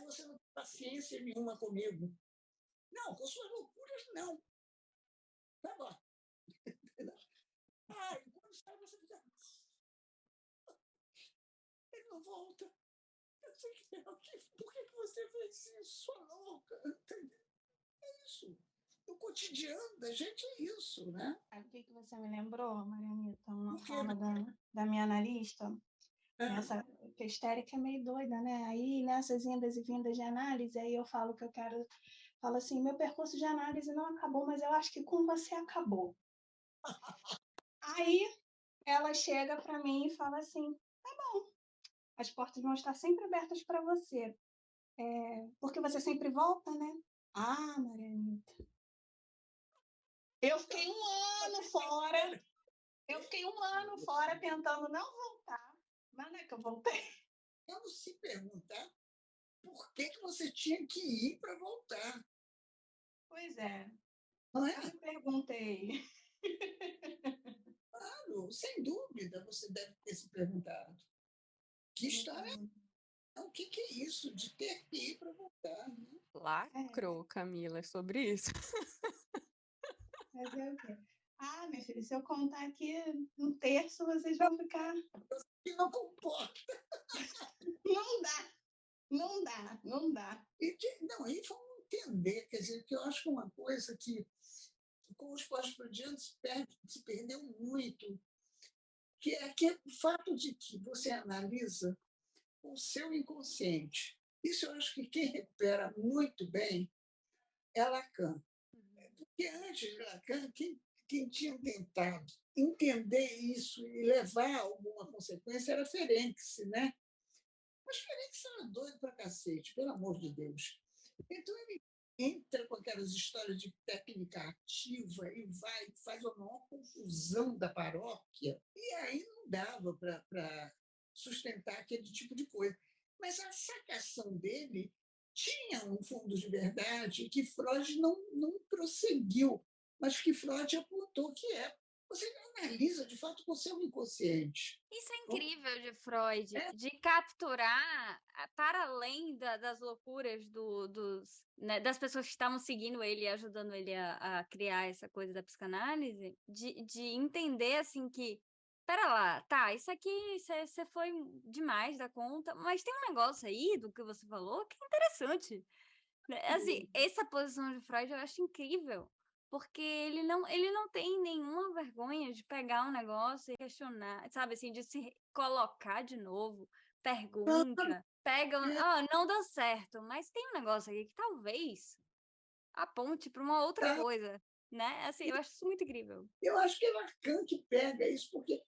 Você não tem paciência nenhuma comigo. Não, com suas loucuras, não. Tá bom. E quando sai, você fica... Ele não volta. Eu sei que por que você fez isso, sua louca? É isso. O cotidiano da gente é isso, né? Sabe o que você me lembrou, Marianita? Uma fala da minha analista. Que a histérica é meio doida, né? Aí, nessas indas e vindas de análise, aí eu falo que eu quero... Falo assim, meu percurso de análise não acabou, mas eu acho que com você acabou. Aí, ela chega para mim e fala assim, tá bom, as portas vão estar sempre abertas para você. Porque você sempre volta, né? Marianita. Eu fiquei um ano fora tentando não voltar, mas não é que eu voltei. Eu não se perguntar por que você tinha que ir para voltar. Pois é. Não é? Eu me perguntei. Claro, sem dúvida, você deve ter se perguntado. Que história é? O que é isso de ter que ir para voltar? Né? Lacrou, Camila, é sobre isso. Mas é o quê? Minha filha, se eu contar aqui um terço, vocês vão ficar... Que não comporta. Não dá. E vamos entender, quer dizer, que eu acho que uma coisa que com os pós-freudianos se perdeu muito, que é o fato de que você analisa o seu inconsciente. Isso eu acho que quem recupera muito bem é Lacan. Porque antes de Lacan, quem tinha tentado entender isso e levar a alguma consequência era Ferenczi, né? Mas Ferenczi era doido para cacete, pelo amor de Deus. Então ele entra com aquelas histórias de técnica ativa e faz a maior confusão da paróquia. E aí não dava para sustentar aquele tipo de coisa. Mas a sacação dele tinha um fundo de verdade que Freud não prosseguiu, mas que Freud apontou que é. Você analisa, de fato, com o seu inconsciente. Isso é incrível de Freud, de capturar, para além das loucuras né, das pessoas que estavam seguindo ele e ajudando ele a criar essa coisa da psicanálise, de entender, assim, que, pera lá, tá, isso aqui você foi demais da conta, mas tem um negócio aí do que você falou que é interessante. Assim, essa posição de Freud eu acho incrível. Porque ele não tem nenhuma vergonha de pegar um negócio e questionar, sabe, assim, de se colocar de novo, pergunta, pega, não deu certo, mas tem um negócio aqui que talvez aponte para uma outra coisa, né? Assim, eu acho isso muito incrível. Eu acho que é Lacan que pega isso, porque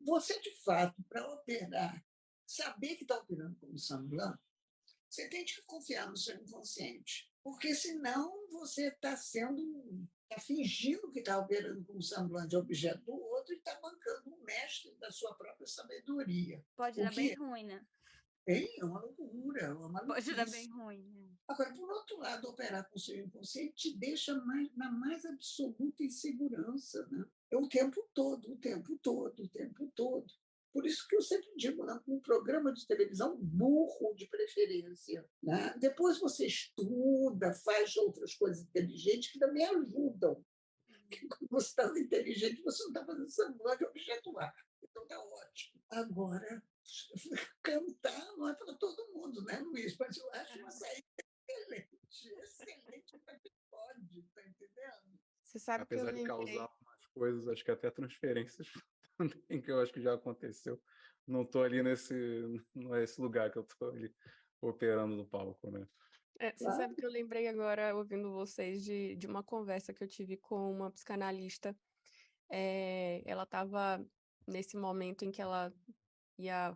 você, de fato, para operar, saber que está operando como Saint-Blanc, você tem que confiar no seu inconsciente, porque senão você está fingindo que está operando como Saint-Blanc de objeto do outro e está bancando um mestre da sua própria sabedoria. Pode dar bem ruim, né? É uma loucura, é uma maluquice. Pode dar bem ruim. Né? Agora, por outro lado, operar com o seu inconsciente te deixa na mais absoluta insegurança, né? É o tempo todo, o tempo todo, o tempo todo. Por isso que eu sempre digo, né, um programa de televisão burro de preferência. Né? Depois você estuda, faz outras coisas inteligentes que também ajudam. Porque quando você está inteligente, você não está fazendo Saint-Blanc de objetuar. Então está ótimo. Agora, cantar não é para todo mundo, né, Luiz? Mas eu acho uma saída excelente para quem pode, está entendendo? Você sabe Apesar que de causar algumas coisas, acho que até transferências também, que eu acho que já aconteceu. Não estou ali não é esse lugar que eu estou ali operando no palco, né? Você sabe que eu lembrei agora, ouvindo vocês, de uma conversa que eu tive com uma psicanalista. Ela estava nesse momento em que ela ia...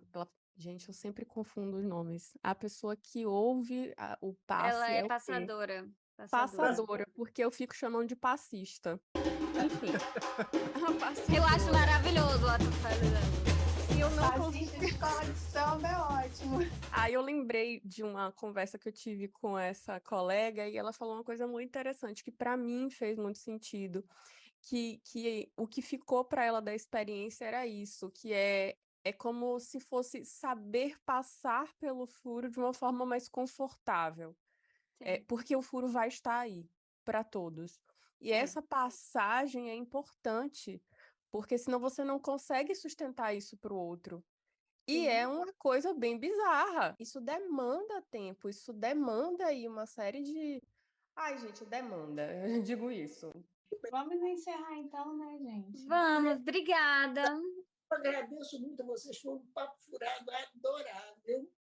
Gente, eu sempre confundo os nomes. A pessoa que ouve o passe Ela é o quê? passadora. Passadora, porque eu fico chamando de passista. Enfim. Eu acho maravilhoso a passadora. E eu não Passista de escola de samba é ótimo. Aí eu lembrei de uma conversa que eu tive com essa colega e ela falou uma coisa muito interessante que para mim fez muito sentido, que o que ficou para ela da experiência era isso, que é como se fosse saber passar pelo furo de uma forma mais confortável, porque o furo vai estar aí para todos. E essa passagem é importante, porque senão você não consegue sustentar isso para o outro. E é uma coisa bem bizarra. Isso demanda tempo, isso demanda aí uma série de... Ai, gente, demanda, eu digo isso. Vamos encerrar então, né, gente? Vamos, obrigada. Eu agradeço muito a vocês, foi um papo furado adorável.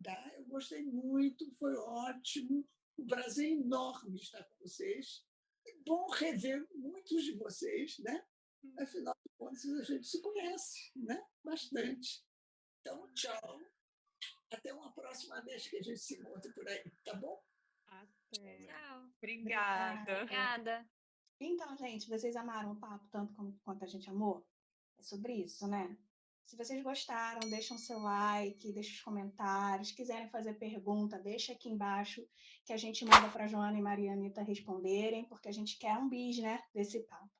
Tá? Eu gostei muito, foi ótimo. Um prazer enorme estar com vocês. É bom rever muitos de vocês, né? Afinal de contas, a gente se conhece, né? Bastante. Então, tchau. Até uma próxima vez que a gente se encontre por aí, tá bom? Até. Tchau. Obrigada. Obrigada. Então, gente, vocês amaram o papo tanto quanto a gente amou? É sobre isso, né? Se vocês gostaram, deixam seu like, deixem os comentários. Quiserem fazer pergunta, deixa aqui embaixo que a gente manda para Joana e Maria Anitta responderem, porque a gente quer um bis, né, desse papo.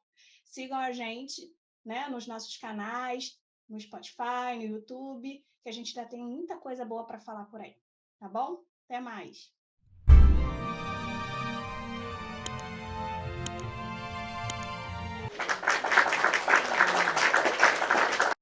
Sigam a gente, né, nos nossos canais, no Spotify, no YouTube, que a gente ainda tem muita coisa boa para falar por aí. Tá bom? Até mais!